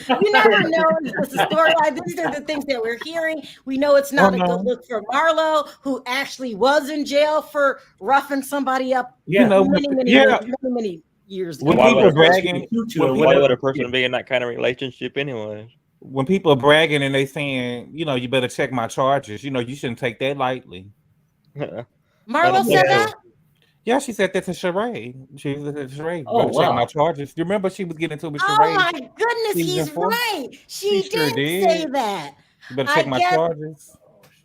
You never know. It's a story. These are the things that we're hearing. We know it's not a good look for Marlo, who actually was in jail for roughing somebody up. Yeah. Many years ago. When people are bragging, why would a person be in that kind of relationship anyway? When people are bragging and they saying, you better check my charges, you shouldn't take that lightly. Marlo said that? Yeah, she said that's a charade. She was a charade. Oh, check my charges. You remember she was getting into a charade? Oh my goodness, he's right. She did say that. You better check my charges.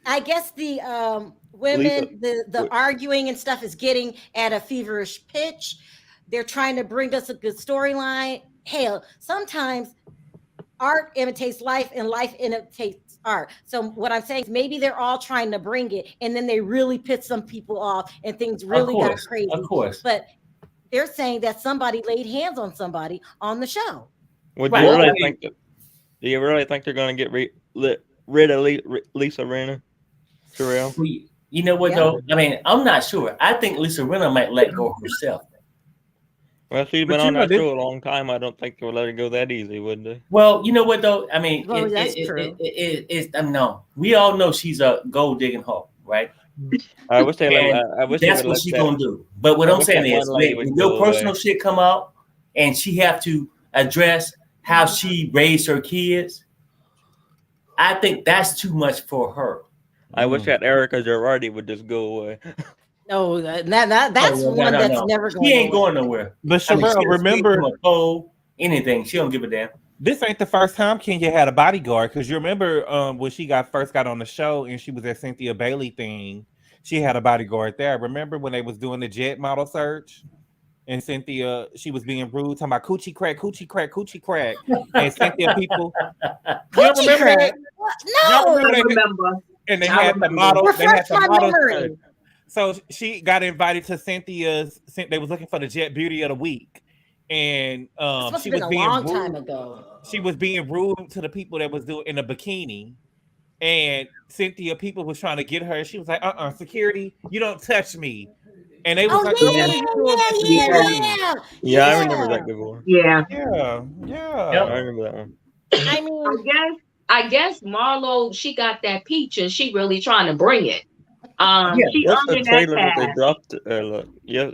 I guess the women, the arguing and stuff is getting at a feverish pitch. They're trying to bring us a good storyline. Hell, sometimes art imitates life and life imitates art. So what I'm saying is maybe they're all trying to bring it, and then they really pit some people off and things really got crazy. Of course. But they're saying that somebody laid hands on somebody on the show. Do you really think they're going to get rid of Lisa Rinna? Terrell? You know what, though? I mean, I'm not sure. I think Lisa Rinna might let go of herself. Well, she's been on that show a long time. I don't think they'll let her go that easy, would they? Well, you know what, though? I mean, that's true. No, we all know she's a gold digging hoe, right? I wish they that's what she's going to do. But what I'm saying is, when your personal shit come out and she have to address how she raised her kids, I think that's too much for her. I wish that Erica Girardi would just go away. No, that's one that's never going. She ain't going nowhere. But Sherelle, remember, anything, she don't give a damn. This ain't the first time Kenya had a bodyguard, because you remember when she first got on the show and she was at Cynthia Bailey thing, she had a bodyguard there. Remember when they was doing the jet model search? and Cynthia, she was being rude, talking about coochie crack, coochie crack, coochie crack. And Cynthia people, Coochie crack? No. I remember. And they had the model. Refresh my memory. So she got invited to Cynthia's. They was looking for the Jet Beauty of the Week, and she was being rude. Time ago. She was being rude to the people that was doing in a bikini, and Cynthia people was trying to get her. She was like, security, you don't touch me. And they was like, yeah, I remember that before. Yeah. I remember that one. I mean, I guess Marlo, she got that peach and she really trying to bring it. She What's the trailer that they that dropped?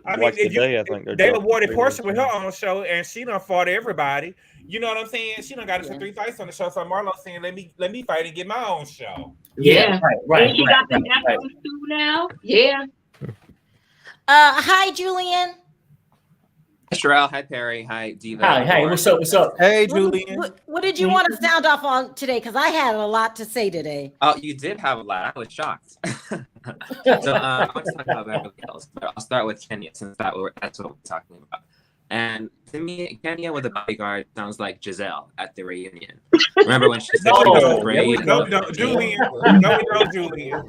I think they awarded Portia with her own show, and she done fought everybody. You know what I'm saying? She done got us 3 fights on the show. So Marlo saying, "Let me fight and get my own show." Yeah, right. And she got the Netflix too now. Yeah. Hi, Julian. Hi, Sherelle. Hi, Perry. Hi, Diva. Hi. What's up? Hey, Julian. What did you want to sound off on today? Because I had a lot to say today. Oh, you did have a lot. I was shocked. So I want to talk about Beverly Hills, but I'll start with Kenya since that's what we're talking about. And to me, Kenya with a bodyguard sounds like Giselle at the reunion. Remember when she said she was afraid? No, Julian. No, Julian.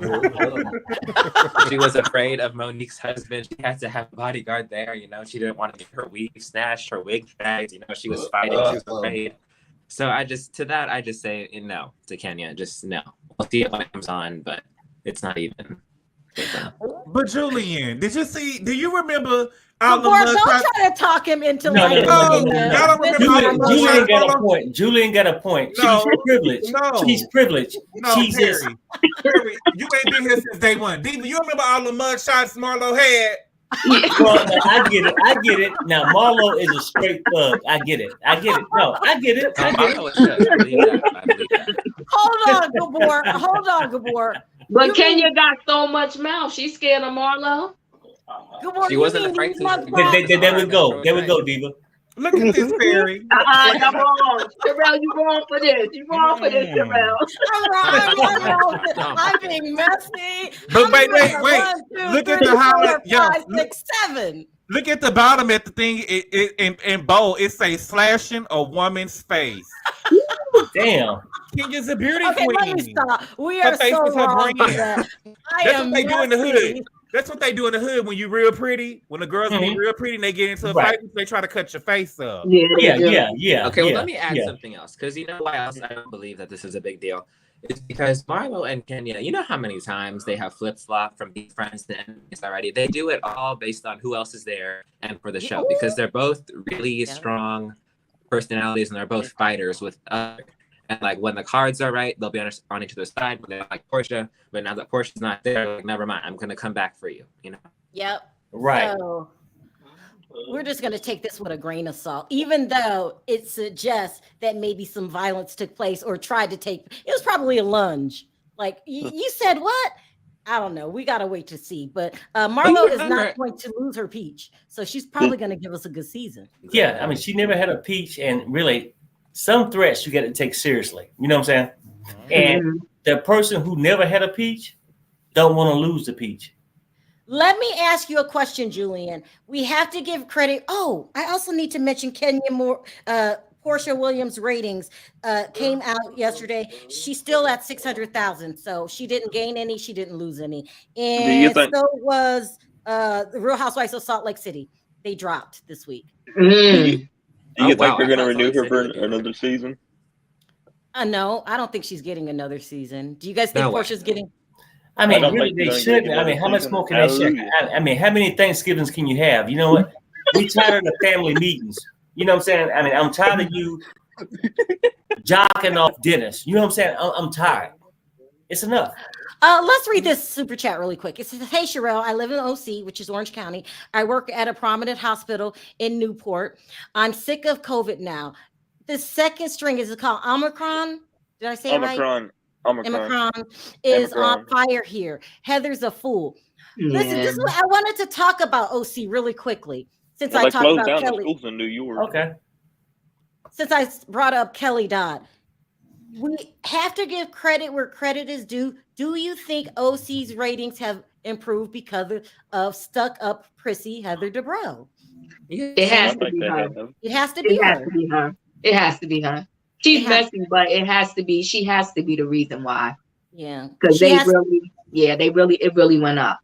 She was afraid of Monique's husband. She had to have a bodyguard there. You know, she didn't want to get her weave snatched, her wig dragged. You know, she was fighting. She was afraid. So I just say no to Kenya. Just no. We'll see it when it comes on, but it's not even. But Julian, do you remember? Don't try to talk him into Julian got a point. Julian got a point. She's privileged. She's privileged. She's Perry, you ain't been here since day one. Diva, you remember all the mug shots Marlo had? Well, I get it. Now Marlo is a straight thug. I get it. No, I get it. Hold on, Gabor. But Kenya got so much mouth. She's scared of Marlo. She wasn't afraid to. There we go, Diva. Look at this, Perry. Come on, Sherelle, you wrong for this. Sherelle. I'm being messy. But wait. Look at the highlight. 5, 6, 7. Look at the bottom at the thing in bold. It says slashing a woman's face. Damn. Kenya's a beauty queen. Let me stop. We are so wrong for that. That's what they do in the hood. That's what they do in the hood when you real pretty. When the girls get real pretty and they get into a fight, they try to cut your face up. Yeah. Okay, well, let me add something else, because you know why else I don't believe that this is a big deal? It's because Marlo and Kenya, you know how many times they have flip-flop from being friends to enemies already? They do it all based on who else is there and for the show, because they're both really strong personalities and they're both fighters with others. And like when the cards are right, they'll be on each other's side. When they're like Portia, but now that Portia's not there, like never mind, I'm gonna come back for you. You know. Yep. Right. So we're just gonna take this with a grain of salt, even though it suggests that maybe some violence took place or tried to take. It was probably a lunge. Like you said, what? I don't know. We gotta wait to see. But Marlo is not going to lose her peach, so she's probably gonna give us a good season. Yeah, I mean, she never had a peach, and really. Some threats you got to take seriously. You know what I'm saying? And the person who never had a peach don't want to lose the peach. Let me ask you a question, Julian. We have to give credit. Oh, I also need to mention Kenya Moore. Portia Williams' ratings came out yesterday. She's still at 600,000. So she didn't gain any. She didn't lose any. And so was the Real Housewives of Salt Lake City. They dropped this week. Do you think they're going to renew her for another season? No, I don't think she's getting another season. Do you guys think Portia's getting? I mean, really, they shouldn't. I mean, how much more can they share? I mean, how many Thanksgivings can you have? You know what? We tired of the family meetings. You know what I'm saying? I mean, I'm tired of you jocking off Dennis. You know what I'm saying? I'm tired. It's enough. Let's read this super chat really quick. It says, "Hey, Sherelle, I live in OC, which is Orange County. I work at a prominent hospital in Newport. I'm sick of COVID now. The second string is called Omicron. Did I say it right? Omicron is on fire here. Heather's a fool." Listen, this is what I wanted to talk about OC really quickly. Since I talked about Kelly. Schools in New York. Okay. Since I brought up Kelly Dodd. We have to give credit where credit is due. Do you think OC's ratings have improved because of stuck up prissy Heather Dubrow. It has to be her. It has to be her. It has to be her. She's messy, but it has to be. She has to be the reason why. Yeah, because it really went up.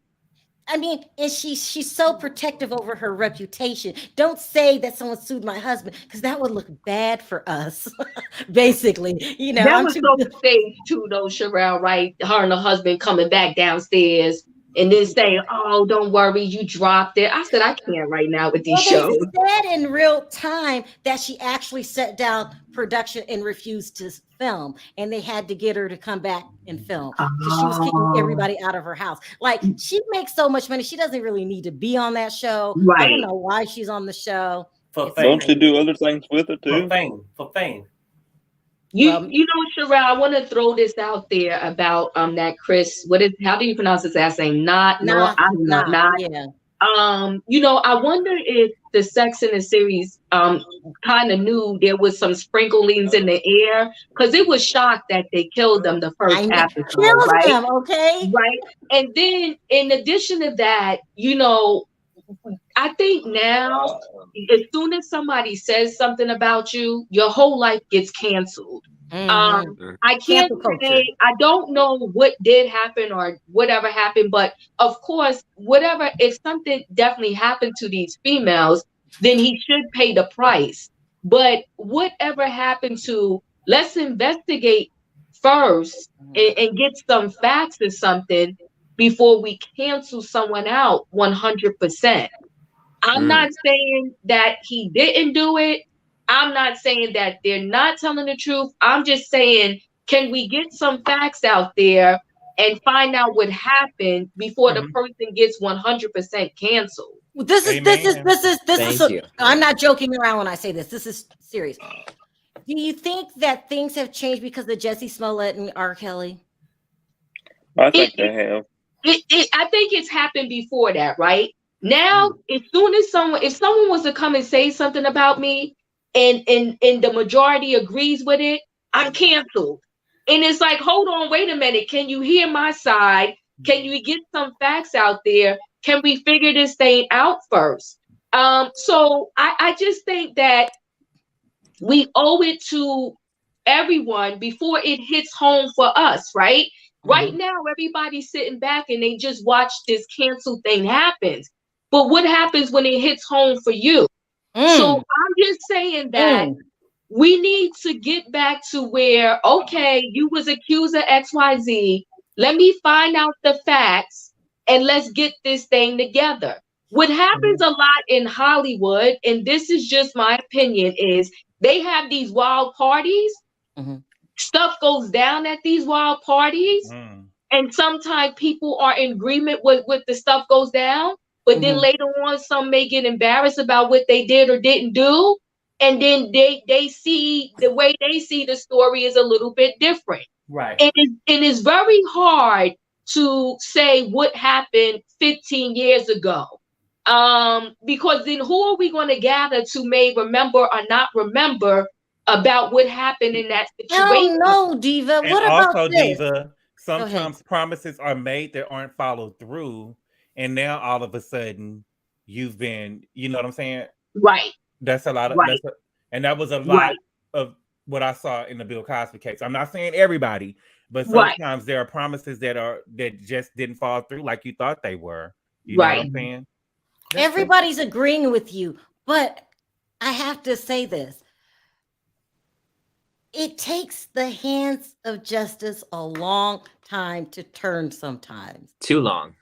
I mean, and she's so protective over her reputation. Don't say that someone sued my husband, because that would look bad for us. Basically, you know, that was so staged too, though, Sherelle. Right, her and her husband coming back downstairs and then saying, "Oh, don't worry, you dropped it." I said, "I can't right now with these shows." They said in real time that she actually shut down production and refused to film, and they had to get her to come back and film because she was kicking everybody out of her house. Like, she makes so much money, she doesn't really need to be on that show. Right. I don't know why she's on the show. Don't she do other things with it too? For fame. You know, Sherelle, I want to throw this out there about that Chris. How do you pronounce his last name? Not. Yeah. You know, I wonder if the Sex in the series kind of knew there was some sprinklings in the air, because it was shocked that they killed them the first episode, right? Them, okay, right. And then in addition to that, you know, I think now, as soon as somebody says something about you, your whole life gets canceled. I can't say, I don't know what did happen or whatever happened, but of course, if something definitely happened to these females, then he should pay the price. But whatever happened to, let's investigate first and get some facts or something before we cancel someone out 100%. I'm not saying that he didn't do it. I'm not saying that they're not telling the truth. I'm just saying, can we get some facts out there and find out what happened before the person gets 100% canceled? This is. I'm not joking around when I say this. This is serious. Do you think that things have changed because of Jussie Smollett and R. Kelly? I think they have. I think it's happened before that, right? Now, as soon as if someone was to come and say something about me, and the majority agrees with it, I'm canceled. And it's like, hold on, wait a minute. Can you hear my side? Can you get some facts out there? Can we figure this thing out first? So I just think that we owe it to everyone before it hits home for us, right? Right now, everybody's sitting back and they just watch this cancel thing happen. But what happens when it hits home for you? So I'm just saying that we need to get back to where, okay, you was accused of XYZ. Let me find out the facts and let's get this thing together. What happens a lot in Hollywood, and this is just my opinion, is they have these wild parties. Stuff goes down at these wild parties. And sometimes people are in agreement with the stuff goes down. But then later on, some may get embarrassed about what they did or didn't do. And then they see the way they see the story is a little bit different. Right. And it is very hard to say what happened 15 years ago. Because then who are we going to gather to may remember or not remember about what happened in that situation? No, Diva. And what about also, this? Diva, sometimes promises are made that aren't followed through. And now all of a sudden you've been, you know what I'm saying? Right. That's a lot of, and that was a lot of what I saw in the Bill Cosby case. I'm not saying everybody, but sometimes there are promises that just didn't fall through like you thought they were. You know what I'm saying? Everybody's agreeing with you, but I have to say this. It takes the hands of justice a long time to turn sometimes. Too long.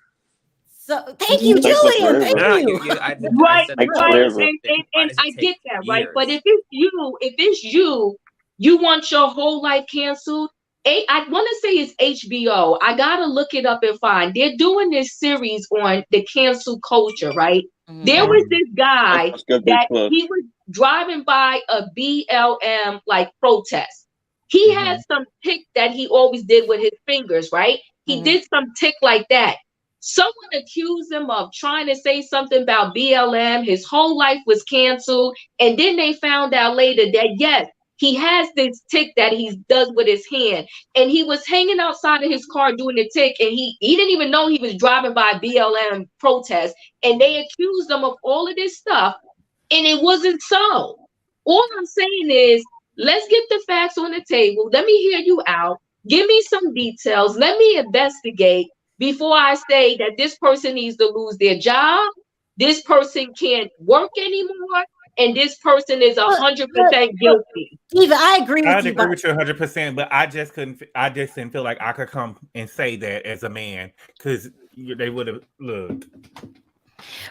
So thank you, Julian. Thank you. And I get that, right? But if it's you, you want your whole life canceled. I want to say it's HBO. I gotta look it up and find. They're doing this series on the cancel culture, right? There was this guy that he was driving by a BLM like protest. He had some tick that he always did with his fingers, right? He did some tick like that. Someone accused him of trying to say something about BLM. His whole life was canceled. And then they found out later that, yes, he has this tick that he does with his hand, and he was hanging outside of his car doing the tick, and he didn't even know he was driving by BLM protest, and they accused him of all of this stuff, and it wasn't so. All I'm saying is, let's get the facts on the table. Let me hear you out. Give me some details. Let me investigate before I say that this person needs to lose their job, this person can't work anymore, and this person is 100% guilty. Diva, I agree with you. I'd agree with you 100%, but I just didn't feel like I could come and say that as a man, because they would have looked.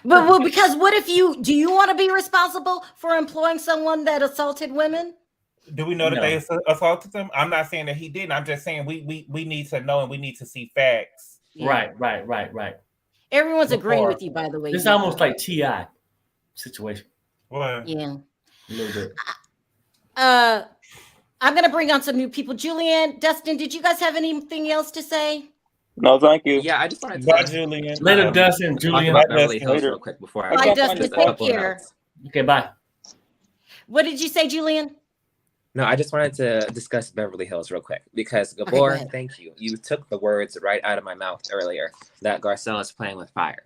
But because what if do you want to be responsible for employing someone that assaulted women? Do we know that they assaulted them? I'm not saying that he didn't. I'm just saying we need to know and we need to see facts. Yeah. Right. Everyone's agreeing with you, by the way. It's almost like T.I. situation. What? Yeah. A little bit. I'm gonna bring on some new people. Julianne, Dustin, did you guys have anything else to say? No, thank you. Yeah, I just wanted to. Bye, Julian. Later, Dustin. Julian. Talk about Beverly Hills real quick before I. Bye, Dustin. Take care. Okay, bye. What did you say, Julian? No, I just wanted to discuss Beverly Hills real quick because Gabor, thank you. You took the words right out of my mouth earlier that Garcelle is playing with fire.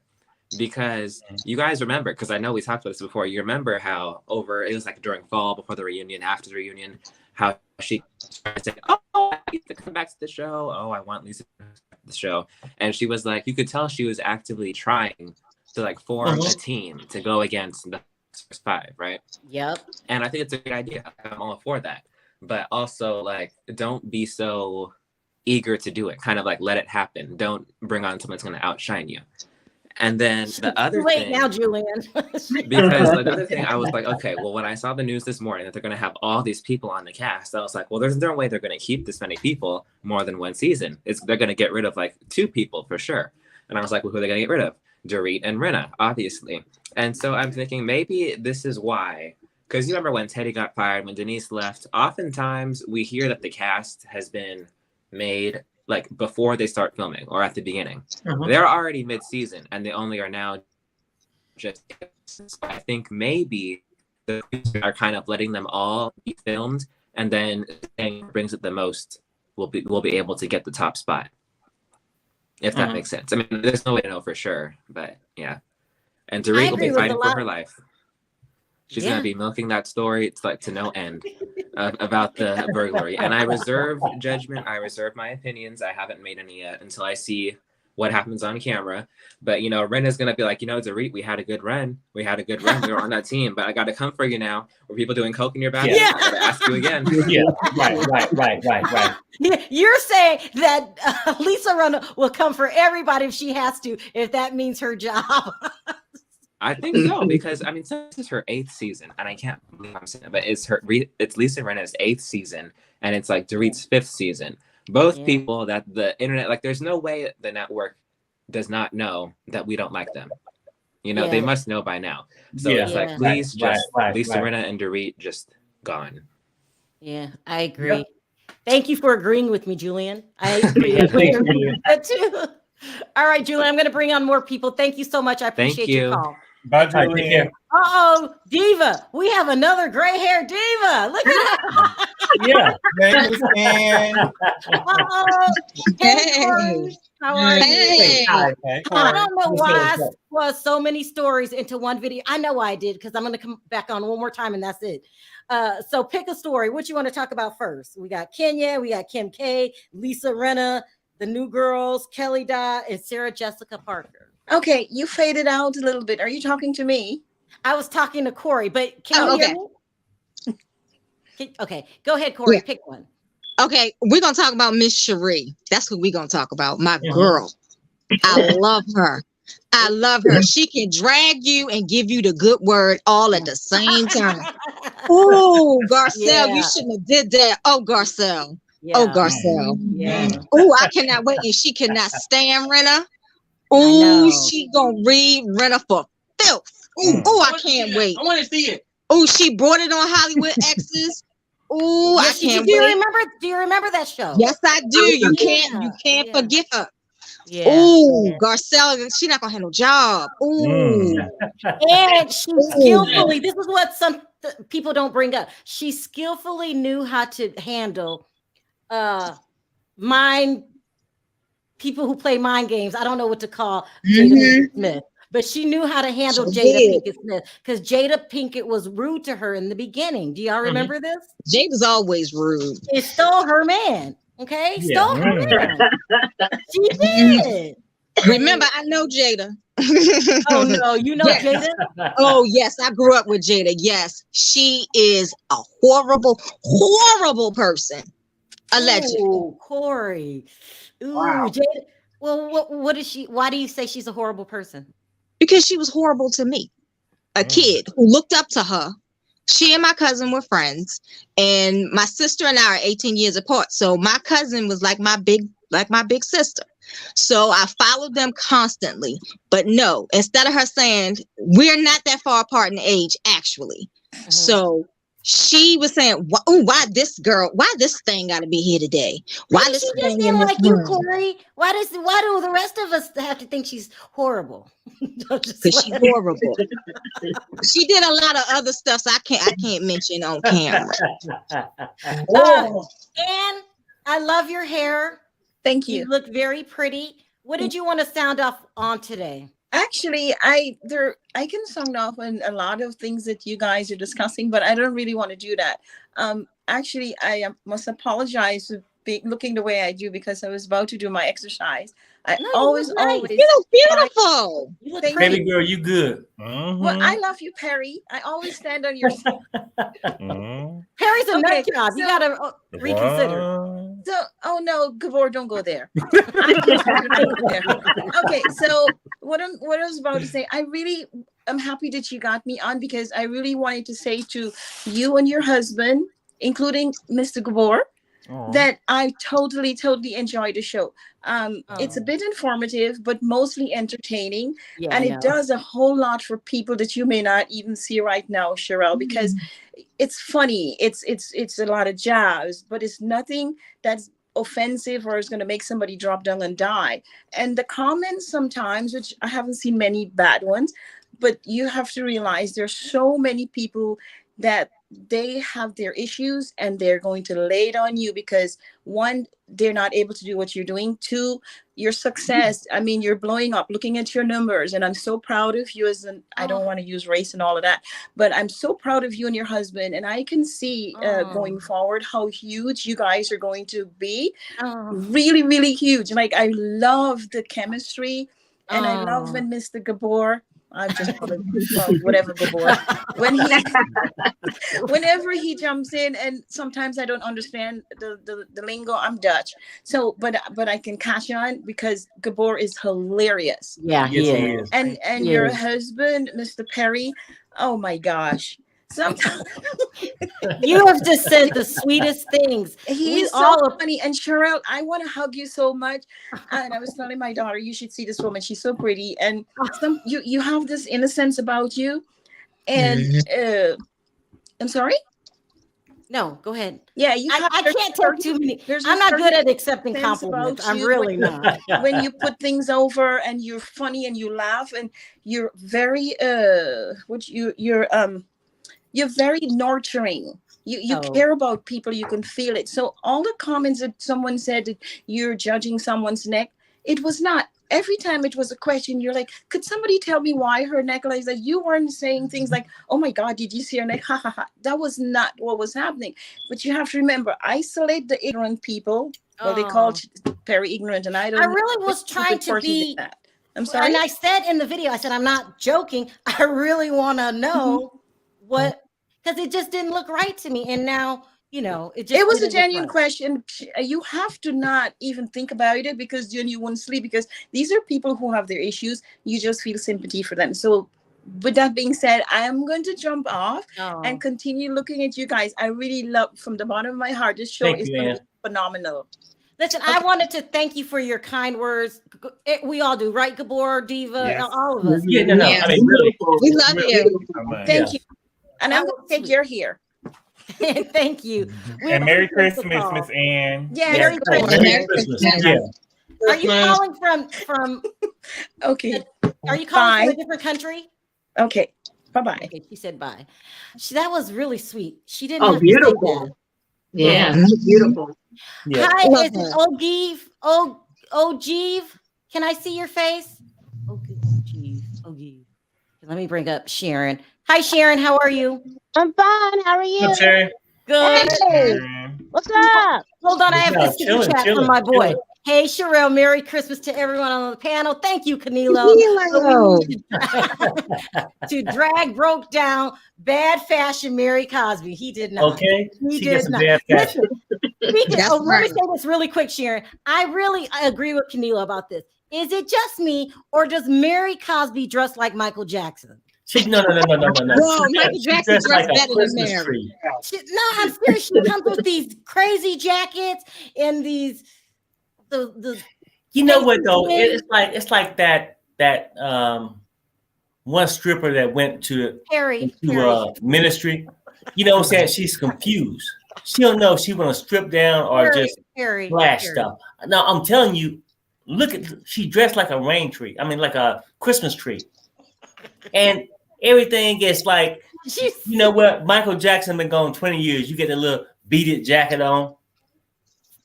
Because you guys remember, because I know we talked about this before, you remember how it was like during fall, before the reunion, after the reunion, how she started saying, oh, I need to come back to the show. Oh, I want Lisa to come back to the show. And she was like, you could tell she was actively trying to like form a team to go against the first five, right? Yep. And I think it's a good idea. I'm all for that. But also, like, don't be so eager to do it. Kind of like let it happen. Don't bring on someone that's going to outshine you. And then the other thing, now, Julian. because the other thing, I was like, okay, well, when I saw the news this morning that they're going to have all these people on the cast, I was like, well, there's no way they're going to keep this many people more than one season. They're going to get rid of like 2 people for sure. And I was like, well, who are they going to get rid of? Dorit and Rinna, obviously. And so I'm thinking maybe this is why, because you remember when Teddy got fired, when Denise left, oftentimes we hear that the cast has been made like before they start filming or at the beginning. They're already mid-season and they only are now just. I think maybe the producers are kind of letting them all be filmed, and then brings it the most will be able to get the top spot. If that makes sense. I mean, there's no way to know for sure, but yeah. And Dorit will be fighting for her life. She's going to be milking that story. It's like to no end about the burglary. And I reserve judgment. I reserve my opinions. I haven't made any yet until I see what happens on camera. But, you know, Rinna's going to be like, you know, Dorit, we had a good run. We were on that team. But I got to come for you now. Were people doing coke in your bathroom? I got to ask you again. Right. You're saying that Lisa Rinna will come for everybody if she has to, if that means her job. I think so, because I mean, this is her 8th season, and I can't believe I'm saying it, but it's Lisa Rinna's 8th season, and it's like Dorit's 5th season. Both people that the internet, like, there's no way the network does not know that we don't like them. You know, they must know by now. So it's like, please, Lisa Rinna and Dorit just gone. Yeah, I agree. Yep. Thank you for agreeing with me, Julian. I agree. Too. All right, Julian, I'm going to bring on more people. Thank you so much. I appreciate your call. Bye, Julian. Uh-oh, Diva. We have another gray hair diva. Look at her. Yeah. Uh-oh. Hey. How are you? Hey. I don't know why I was so many stories into one video. I know I did, because I'm going to come back on one more time and that's it. So pick a story. What you want to talk about first? We got Kenya, we got Kim K, Lisa Rinna, the new girls, Kelly Dodd, and Sarah Jessica Parker. Okay, you faded out a little bit. Are you talking to me? I was talking to Corey, but can you hear me? Okay, go ahead, Corey. Pick one. Okay, we're going to talk about Miss Cherie. That's what we're going to talk about. My girl. I love her. I love her. She can drag you and give you the good word all at the same time. Oh, Garcelle, you shouldn't have did that. Oh, Garcelle. Yeah. Oh, Garcelle. Yeah. Oh, I cannot wait. And she cannot stand Rinna. Oh, she gonna read Rinna for filth. Oh, I can't wait. I want to see it. Oh, she brought it on Hollywood Exes. Oh, I can't wait. Do you remember that show? Yes, I do. You can't forget her. Yeah. Oh, Garcelle, she's not gonna have no job. Oh, and she skillfully. This is what some people don't bring up. She skillfully knew how to handle mind people who play mind games. I don't know what to call Jada Pinkett Smith, but she knew how to handle Jada Pinkett Smith because Jada Pinkett was rude to her in the beginning. Do y'all remember this? Jada's always rude. It stole her man. Okay, stole her man. She did. Remember, I know Jada. Oh no, you know Jada? Oh yes, I grew up with Jada. Yes, she is a horrible, horrible person. Allegedly. Ooh, Corey. Ooh, Wow. Jada. Well, what is she? Why do you say she's a horrible person? Because she was horrible to me. A kid who looked up to her. She and my cousin were friends, and my sister and I are 18 years apart. So my cousin was like my big sister. So I followed them constantly. But no, instead of her saying we're not that far apart in age, actually. So she was saying, why this thing got to be here today? Why Maybe this she thing just in didn't this like you, room? Corey? Why do the rest of us have to think she's horrible? Because she's horrible. She did a lot of other stuff, so I can't mention on camera. And I love your hair. Thank You you. look very pretty. What did you want to sound off on today? Actually, I can sound off on a lot of things that you guys are discussing, but I don't really want to do that. Actually, I must apologize for looking the way I do because I was about to do my exercise. I No, you always, look nice. always. You look beautiful. You look Thank pretty. Baby girl, you good. Well, I love you, Perry. I always stand on your side. Perry's a Okay, nut job. You so- gotta reconsider. So, oh no, Gabor, don't go there. Okay, so what I was about to say, I'm happy that you got me on because I really wanted to say to you and your husband, including Mr. Gabor, that I totally enjoy the show. It's a bit informative, but mostly entertaining. Yeah, And I it know. does a whole lot for people that you may not even see right now, Sherelle, because it's funny. It's a lot of jabs, but it's nothing that's offensive or is going to make somebody drop down and die. And the comments sometimes, which I haven't seen many bad ones, but you have to realize there's so many people that they have their issues and they're going to lay it on you because one, they're not able to do what you're doing. Two, your success. I mean, you're blowing up, looking at your numbers. And I'm so proud of you I don't want to use race and all of that, but I'm so proud of you and your husband. And I can see going forward how huge you guys are going to be. Really, really huge. Like, I love the chemistry. And I love when Mr. Gabor, I just call him whatever Gabor, whenever he jumps in, and sometimes I don't understand the lingo. I'm Dutch, so but I can catch on because Gabor is hilarious. Yeah, he is. And your husband, Mr. Perry, oh my gosh. Sometimes You have just said the sweetest things. he's so funny. And Sherelle, I want to hug you so much. And I was telling my daughter, you should see this woman. She's so pretty. And you have this innocence about you. And I'm sorry? No, go ahead. Yeah, I can't take too many. I'm not good at accepting compliments. I'm really not. When you put things over and you're funny and you laugh and you're very you're very nurturing. You care about people. You can feel it. So all the comments that someone said that you're judging someone's neck, it was not. Every time it was a question, you're like, could somebody tell me why her neck like that? You weren't saying things like, oh my God, did you see her neck? Ha ha ha. That was not what was happening. But you have to remember, isolate the ignorant people. Well, they called Perry ignorant, and I really was trying to be. I'm sorry. And I said in the video, I said, I'm not joking. I really want to know what, because it just didn't look right to me. And now, it was a genuine question. You have to not even think about it because then you won't sleep, because these are people who have their issues. You just feel sympathy for them. So with that being said, I am going to jump off and continue looking at you guys. I really love, from the bottom of my heart, this show is going to be phenomenal. Listen, I wanted to thank you for your kind words. We all do, right, Gabor, Diva, all of us. Yeah, no. I mean, really, we love you. Thank you. And I'm going to take your hair. Thank you. And Merry Christmas, Miss Ann. Yeah, Merry Christmas. Merry Christmas. Yeah. Are you calling from Okay. Are you calling from a different country? Okay. Bye-bye. Okay, she said bye. That was really sweet. She didn't Oh, have to say beautiful. that. Yeah, beautiful. Yeah. Hi, Love is it her. Ogive? Ogive? Can I see your face? Ogive. Let me bring up Sharon. Hi, Sharon. How are you? I'm fine. How are you? What's up, Sherry? Good. Hey, what's up? Hold on, I have No, this super chat chilling, from my boy. chilling. Hey, Sherelle, Merry Christmas to everyone on the panel. Thank you, Canelo. Canelo. To drag broke down bad fashion Mary Cosby. He did not. Okay. He She gets did some not. bad fashion. Listen, That's let me right. say this really quick, Sharon. I agree with Canelo about this. Is it just me, or does Mary Cosby dress like Michael Jackson? No. Whoa, Michael She Jackson dressed like dressed a better than Christmas Mary. tree. No, I'm serious. She comes with these crazy jackets and these the. You know what though? It's like that one stripper that went to Perry. ministry. You know what I'm saying? She's confused. She don't know if she want to strip down or just flash stuff. No, I'm telling you, she dressed like a rain tree. I mean, like a Christmas tree, and everything is like, you know what? Michael Jackson been gone 20 years. You get a little beaded jacket on,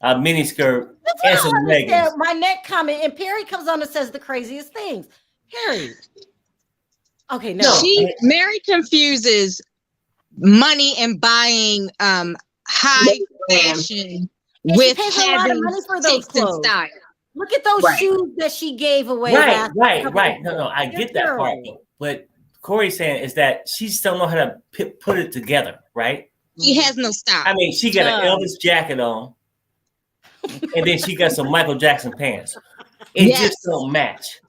a mini skirt, and some leggings. My neck comment, and Perry comes on and says the craziest things. Perry. Okay, no. Mary confuses money and buying high fashion with having taste and style. Look at those shoes that she gave away. Right. No, I get that part. But Corey's saying is that she just don't know how to put it together, right? She has no style. I mean, she got an Elvis jacket on, and then she got some Michael Jackson pants. It just don't match.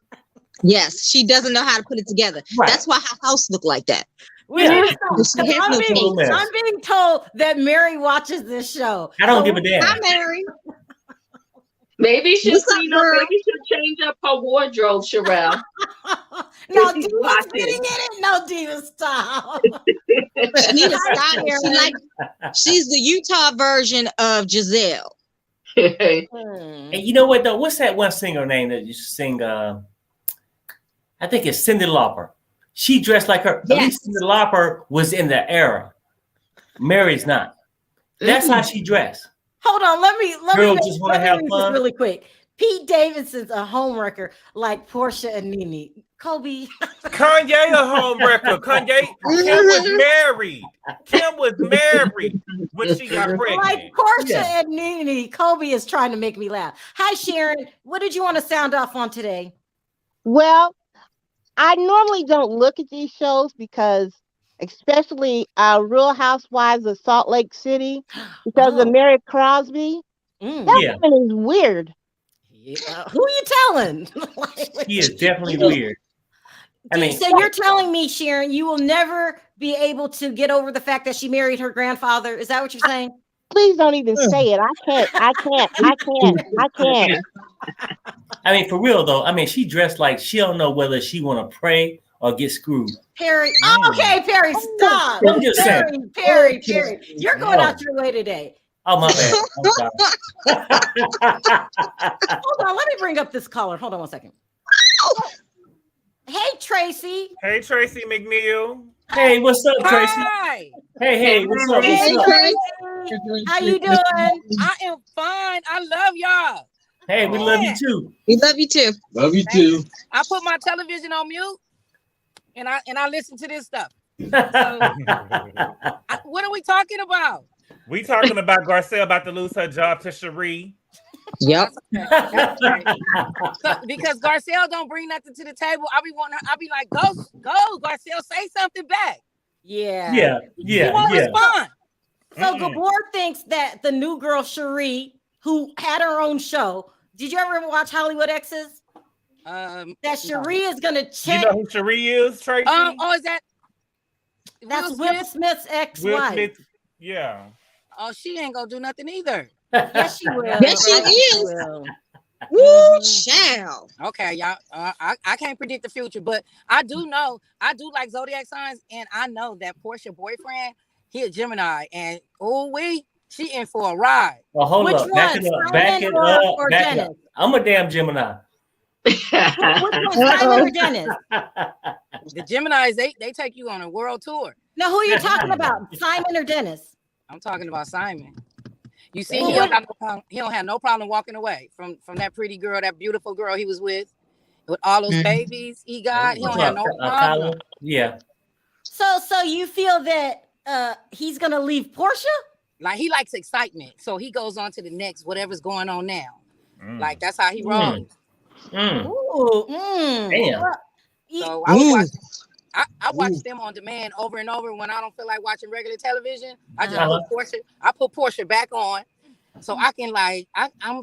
Yes, she doesn't know how to put it together. Right. That's why her house looked like that. I'm being told that Mary watches this show. I don't give a damn. Hi, Mary. Maybe she'll clean up. Maybe she'll change up her wardrobe, Sherelle. No, Diva's getting in it. No, Diva, stop. She need a style. She's the Utah version of Giselle. And you know what though? What's that one singer name that you sing? I think it's Cyndi Lauper. She dressed like her. At least Cyndi Lauper was in the era. Mary's not. That's how she dressed. Hold on, let me just want to have fun really quick. Pete Davidson's a homewrecker like Portia and Nene. Kobe. Kanye a homewrecker. Kim was married. Kim was married when she got pregnant. Like Portia and Nene. Kobe is trying to make me laugh. Hi, Sharon. What did you want to sound off on today? Well, I normally don't look at these shows because, especially Real Housewives of Salt Lake City, because of Mary Cosby. That woman is weird. Who are you telling? She is definitely weird. I mean, so you're telling me, Sharon, you will never be able to get over the fact that she married her grandfather? Is that what you're saying? Please don't even say it. I can't. I mean, for real though. I mean, she dressed like she don't know whether she want to pray or get screwed. Perry. Okay, Perry, stop. I'm just saying. Perry. You're going out your way today. Oh, my bad. I'm sorry. Hold on, let me bring up this caller. Hold on one second. Hey, Tracy. Hey, Tracy McNeil. Hey, what's up, Tracy? Hi. Hey, what's up? Hey, Tracy. How you doing? I am fine. I love y'all. Hey, we love you too. We love you too. Love you too. I put my television on mute and I listen to this stuff. So, what are we talking about? We talking about Garcelle about to lose her job to Cherie. Yep. So, because Garcelle don't bring nothing to the table, I'll be like, go, Garcelle, say something back. Yeah. She won't respond. So Gabor thinks that the new girl Cherie, who had her own show, did you ever watch Hollywood Exes? That Cherie is gonna check. You know who Cherie is, Tracy? Is that? That's Will Smith's ex-wife. Will Smith, yeah. Oh, she ain't gonna do nothing either. Yes, she will. Yes, she is. Woo, child. Okay, y'all. I can't predict the future, but I do know. I do like zodiac signs, and I know that Portia boyfriend, he a Gemini, and she in for a ride. Well, hold Which up. one? Back it up. I'm a damn Gemini. Which one, Simon or Dennis? The Geminis, they take you on a world tour. Now, who are you talking about? Simon or Dennis? I'm talking about Simon. You see, he don't have no problem walking away from that pretty girl, that beautiful girl he was with all those babies he got. He don't have no problem. Yeah. So you feel that he's gonna leave Portia? Like he likes excitement, so he goes on to the next whatever's going on now. Like that's how he rolls. Ooh, damn. So I watch them on demand over and over when I don't feel like watching regular television. I just put Portia back on, so I can I'm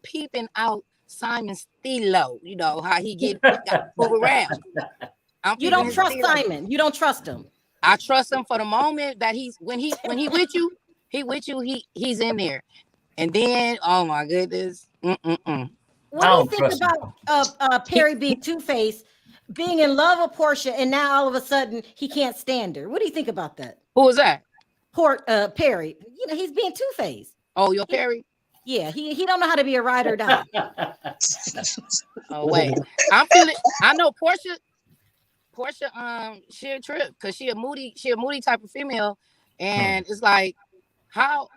peeping out Simon Stilo. You know how he got move around. You don't trust Simon. You don't trust him. I trust him for the moment that when he with you, he's in there, and then oh my goodness. What do you think about Perry being Two-Faced, being in love with Portia, and now all of a sudden he can't stand her? What do you think about that? Who was that? Perry. You know, he's being Two-Faced. Oh, your Perry? Yeah, he don't know how to be a ride or die. Oh wait, I know Portia, she a trip because she a moody type of female, and it's like, how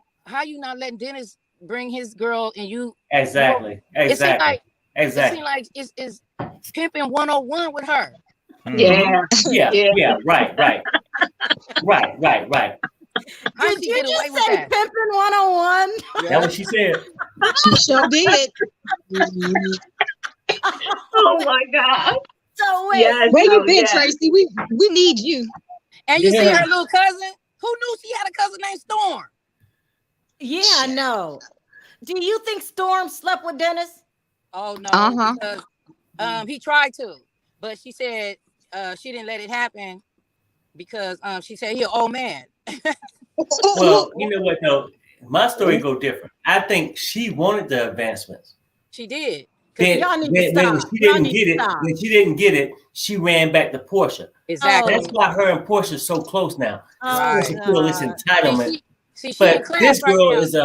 you not letting Dennis bring his girl and you exactly. It seems like it's pimping 101 with her. Yeah. Right. Did you just say pimping 101? That's what she said. She sure did. Oh my God. So wait, where you been, Tracy? We need you. And you see her little cousin? Who knew she had a cousin named Storm? Yeah, I know. Do you think Storm slept with Dennis? Oh no, because he tried to, but she said she didn't let it happen because she said he an old man. Well, you know what though? My story go different. I think she wanted the advancements. She did. When she didn't get it, she ran back to Portia. Exactly. That's why her and Portia are so close now. Portia feel this entitlement. But this girl is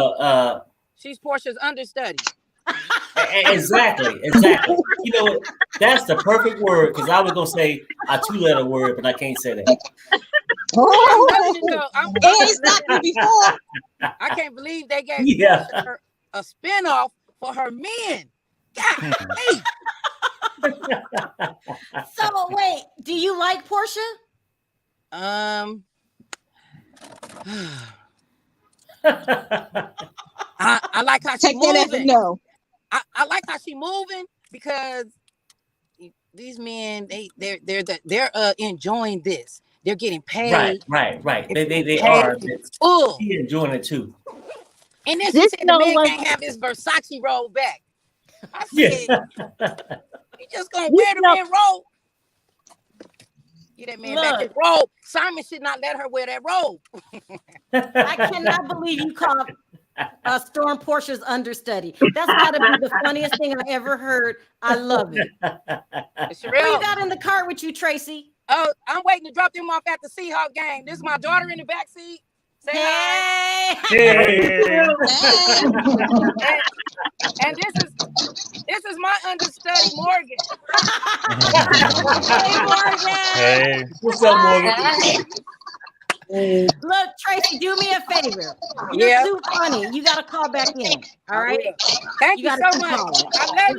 she's Portia's understudy. Exactly. You know what? That's the perfect word because I was gonna say a 2-letter word, but I can't say that. I can't believe they gave her a spinoff for her men. God, So wait, do you like Portia? I like how she moving. No. I like how she moving because these men they're enjoying this. They're getting paid. Right. They are. She's enjoying it too. And then she said the man can't have his Versace robe back. I said, you just gonna wear the man robe. Get that man back his robe. Simon should not let her wear that robe. I cannot believe you called Storm Portia's understudy. That's gotta be the funniest thing I ever heard. I love it. What you got in the car with you, Tracy? Oh, I'm waiting to drop them off at the Seahawk game. This is my daughter in the back seat. Say hi. And this is my understudy, Morgan. Hey, Morgan. Hey. What's up, Morgan? Look, Tracy, do me a favor. You're too funny. You got to call back in. All right? Thank you so much. Calling. I love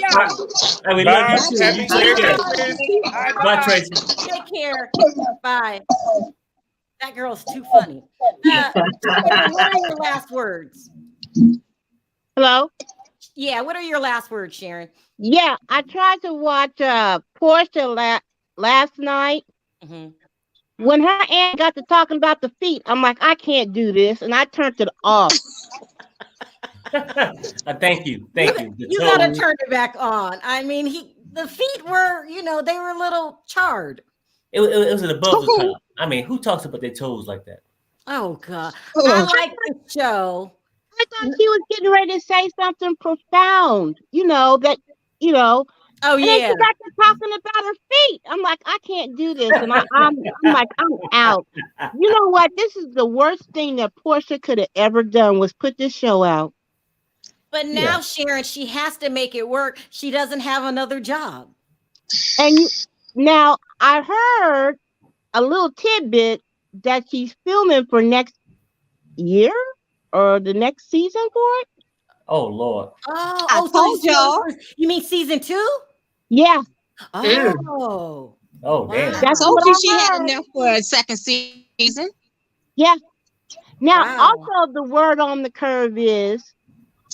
y'all. We love you too. Take care. Bye, Tracy. Take care. Bye. That girl's too funny. What are your last words? Hello? Yeah, what are your last words, Sharon? Yeah, I tried to watch Portia last night. Mm-hmm. When her aunt got to talking about the feet, I'm like, I can't do this, and I turned it off. Thank you. You got to turn it back on. I mean, the feet were, they were a little charred. It was above the top. I mean, who talks about their toes like that? Oh God, I like this show. I thought she was getting ready to say something profound. Oh and yeah. then she got to talking about her feet. I'm like, I can't do this, and I'm like, I'm out. You know what? This is the worst thing that Portia could have ever done was put this show out. But now, Sharon, she has to make it work. She doesn't have another job. And Now I heard a little tidbit that she's filming for next year or the next season for it. Oh Lord. I told y'all. You mean season 2? Yeah. Oh. Oh damn. I told you she had enough for a second season. Yeah. Now, Wow. also the word on the curve is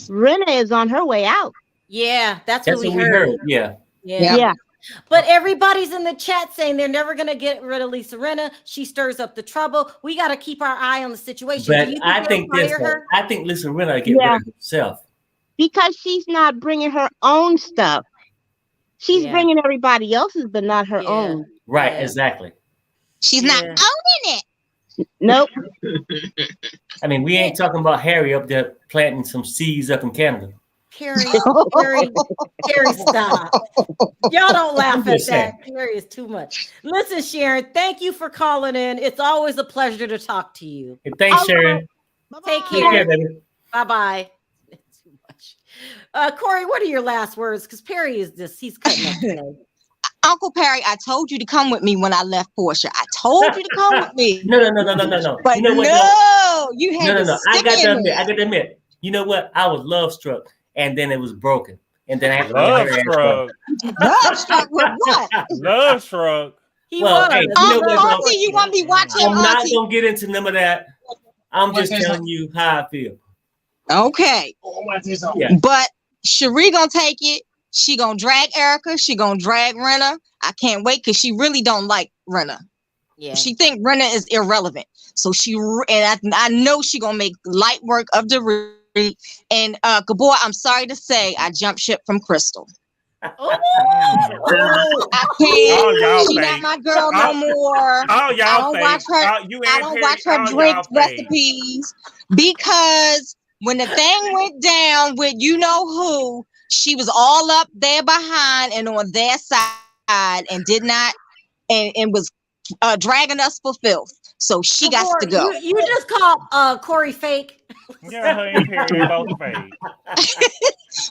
Rena is on her way out. Yeah, that's That's what we heard. Yeah. Yeah. But everybody's in the chat saying they're never going to get rid of Lisa Rinna. She stirs up the trouble. We got to keep our eye on the situation. But Do you I think they'll this. fire her? I think Lisa Rinna get rid of herself. Because she's not bringing her own stuff. She's bringing everybody else's, but not her own. Right. Exactly. She's not owning it. Nope. I mean, we ain't talking about Harry up there planting some seeds up in Canada. Carrie, stop. Y'all don't laugh at that. Carrie is too much. Listen, Sharon, thank you for calling in. It's always a pleasure to talk to you. Hey, thanks, Sharon. Take Take care. care, baby. Bye-bye. Too much. Corey, what are your last words? Because Perry is he's cutting up today. Uncle Perry, I told you to come with me when I left Portia. I told you to come with me. No. But you know what, you had to I stick got to in admit. there. I got to admit. You know what? I was love struck, and then it was broken, and then I had to Love struck. Love struck with what? Love struck. Well, hey, you know what, Auntie, you want me watching I'm not Auntie? gonna get into none of that. I'm just telling you how I feel. Okay. Yeah. But Cherie gonna take it. She gonna drag Erica. She gonna drag Renna. I can't wait because she really don't like Renna. Yeah. She think Renna is irrelevant. So I know she gonna make light work of the read. And Gabor, I'm sorry to say, I jumped ship from Crystal. I can't. She not my girl no more. I don't watch her. I don't watch her drink recipes because when the thing went down with you know who, she was all up there behind and on their side and did not and was dragging us for filth. So she got to go. You just called Corey fake. Yeah, her and Perry both fake.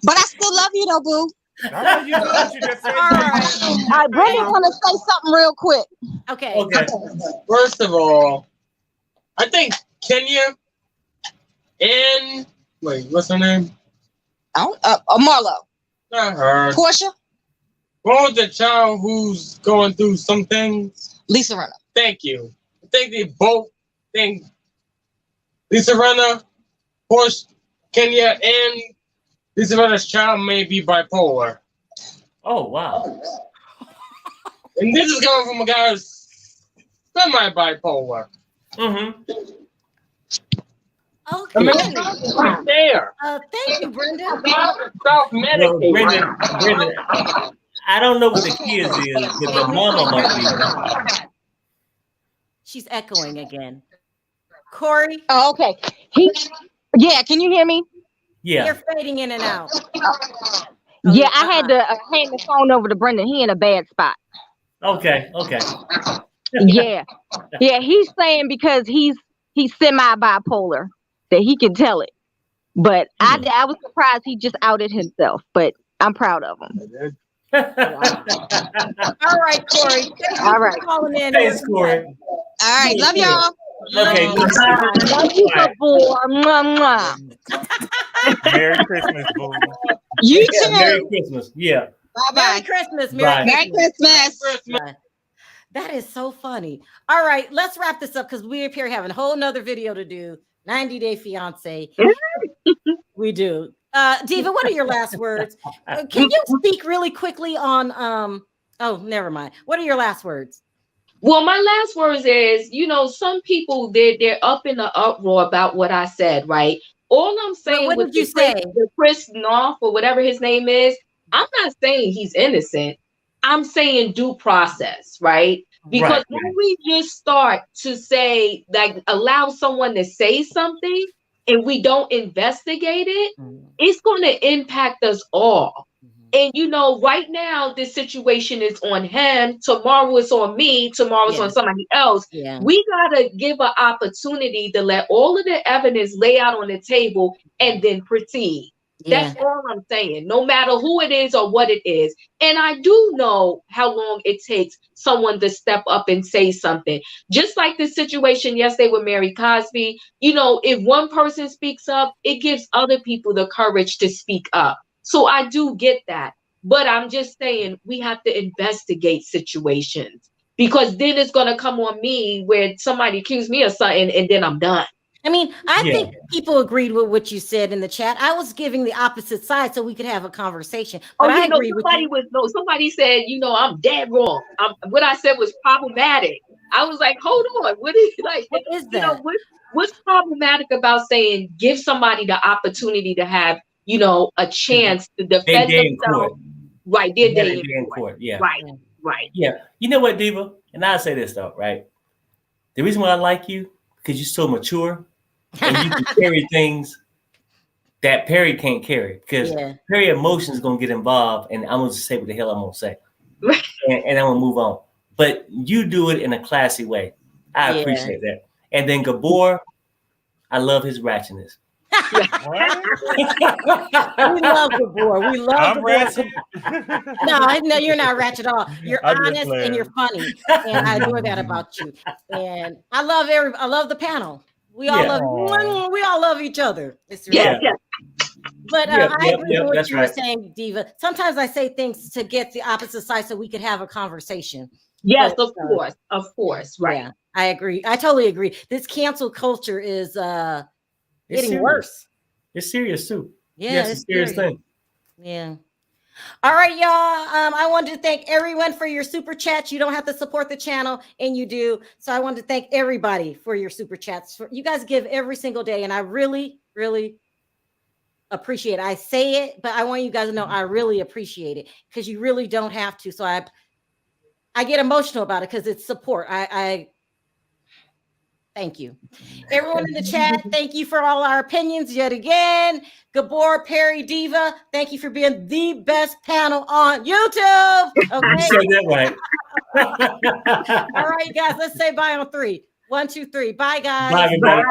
But I still love you though, boo. I know you do what you just said. All right, Brittany want to say something real quick. Okay. First of all, I think Kenya and what's her name? Marlo. Not her. Portia. What was the child who's going through some things? Lisa Rinna. Thank you. I think they both think Lisa Rinna, Portia, Kenya, and Lisa Rinna's child may be bipolar. Oh wow! And this is coming from a guy who's semi-bipolar. Okay. Right there. Thank you, Brenda. Self-medicate. Brenda, I don't know what the kids is, but the mama must be. She's echoing again. Corey. Oh, okay. Yeah, can you hear me? Yeah. You're fading in and out. Yeah, I had to hand the phone over to Brendan. He in a bad spot. Okay. Yeah. He's saying because he's semi-bipolar that he can tell it. But I was surprised he just outed himself. But I'm proud of him. All right, Corey. All right. Calling in. Thanks, Corey. All right, love y'all. Okay. Love you, boy. Mwah, mwah. Merry Christmas, boo. You too. Merry Christmas. Yeah. Bye-bye. Merry Christmas. Merry Christmas. That is so funny. All right, let's wrap this up because we appear having a whole nother video to do. 90 Day Fiance. We do. Diva, what are your last words? Can you speak really quickly on oh, never mind. What are your last words? Well, my last words is, some people they're up in the uproar about what I said, right? All I'm saying, what did you say? The Chris North or whatever his name is, I'm not saying he's innocent. I'm saying due process, right? Because when we just start to say, like, allow someone to say something and we don't investigate it, it's going to impact us all. And, right now, this situation is on him. Tomorrow it's on me. Tomorrow it's on somebody else. Yeah. We got to give an opportunity to let all of the evidence lay out on the table and then proceed. That's all I'm saying. No matter who it is or what it is. And I do know how long it takes someone to step up and say something. Just like the situation yesterday with Mary Cosby, you know, if one person speaks up, it gives other people the courage to speak up. So I do get that. But I'm just saying we have to investigate situations, because then it's going to come on me where somebody accused me of something and then I'm done. I mean, I think people agreed with what you said in the chat. I was giving the opposite side so we could have a conversation. But I agree with you. Somebody said, you know, I'm dead wrong. What I said was problematic. I was like, hold on. What is that? You know, what's problematic about saying give somebody the opportunity to have, you know, a chance to defend themselves? Right, their day in court. Yeah. Right. Yeah. You know what, Diva? And I'll say this though, right? The reason why I like you, because you're so mature and you can carry things that Perry can't carry. Because Perry emotions is gonna get involved, and I'm gonna say what the hell I'm gonna say. and I'm gonna move on. But you do it in a classy way. I appreciate that. And then Gabor, I love his ratchetness. We love Gabor. We love Gabor. No, you're not ratchet at all. You're honest and you're funny, and I adore that about you. And I love the panel. We all love each other. It's really But I agree with what you were saying, Diva. Sometimes I say things to get the opposite side so we could have a conversation. Yes, of course, right. Yeah, I agree. I totally agree. This cancel culture is getting worse. It's serious too. Yeah, it's a serious thing. Yeah. All right, y'all. I wanted to thank everyone for your super chats. You don't have to support the channel, and you do. So I wanted to thank everybody for your super chats. You guys give every single day, and I really, really appreciate it. I say it, but I want you guys to know I really appreciate it, because you really don't have to. So I get emotional about it because it's support. I thank you. Everyone in the chat, thank you for all our opinions yet again. Gabor, Perry, Diva, thank you for being the best panel on YouTube. Okay. You said that right. All right, guys, let's say bye on 3. 1, 2, 3. Bye, guys. Bye, everybody.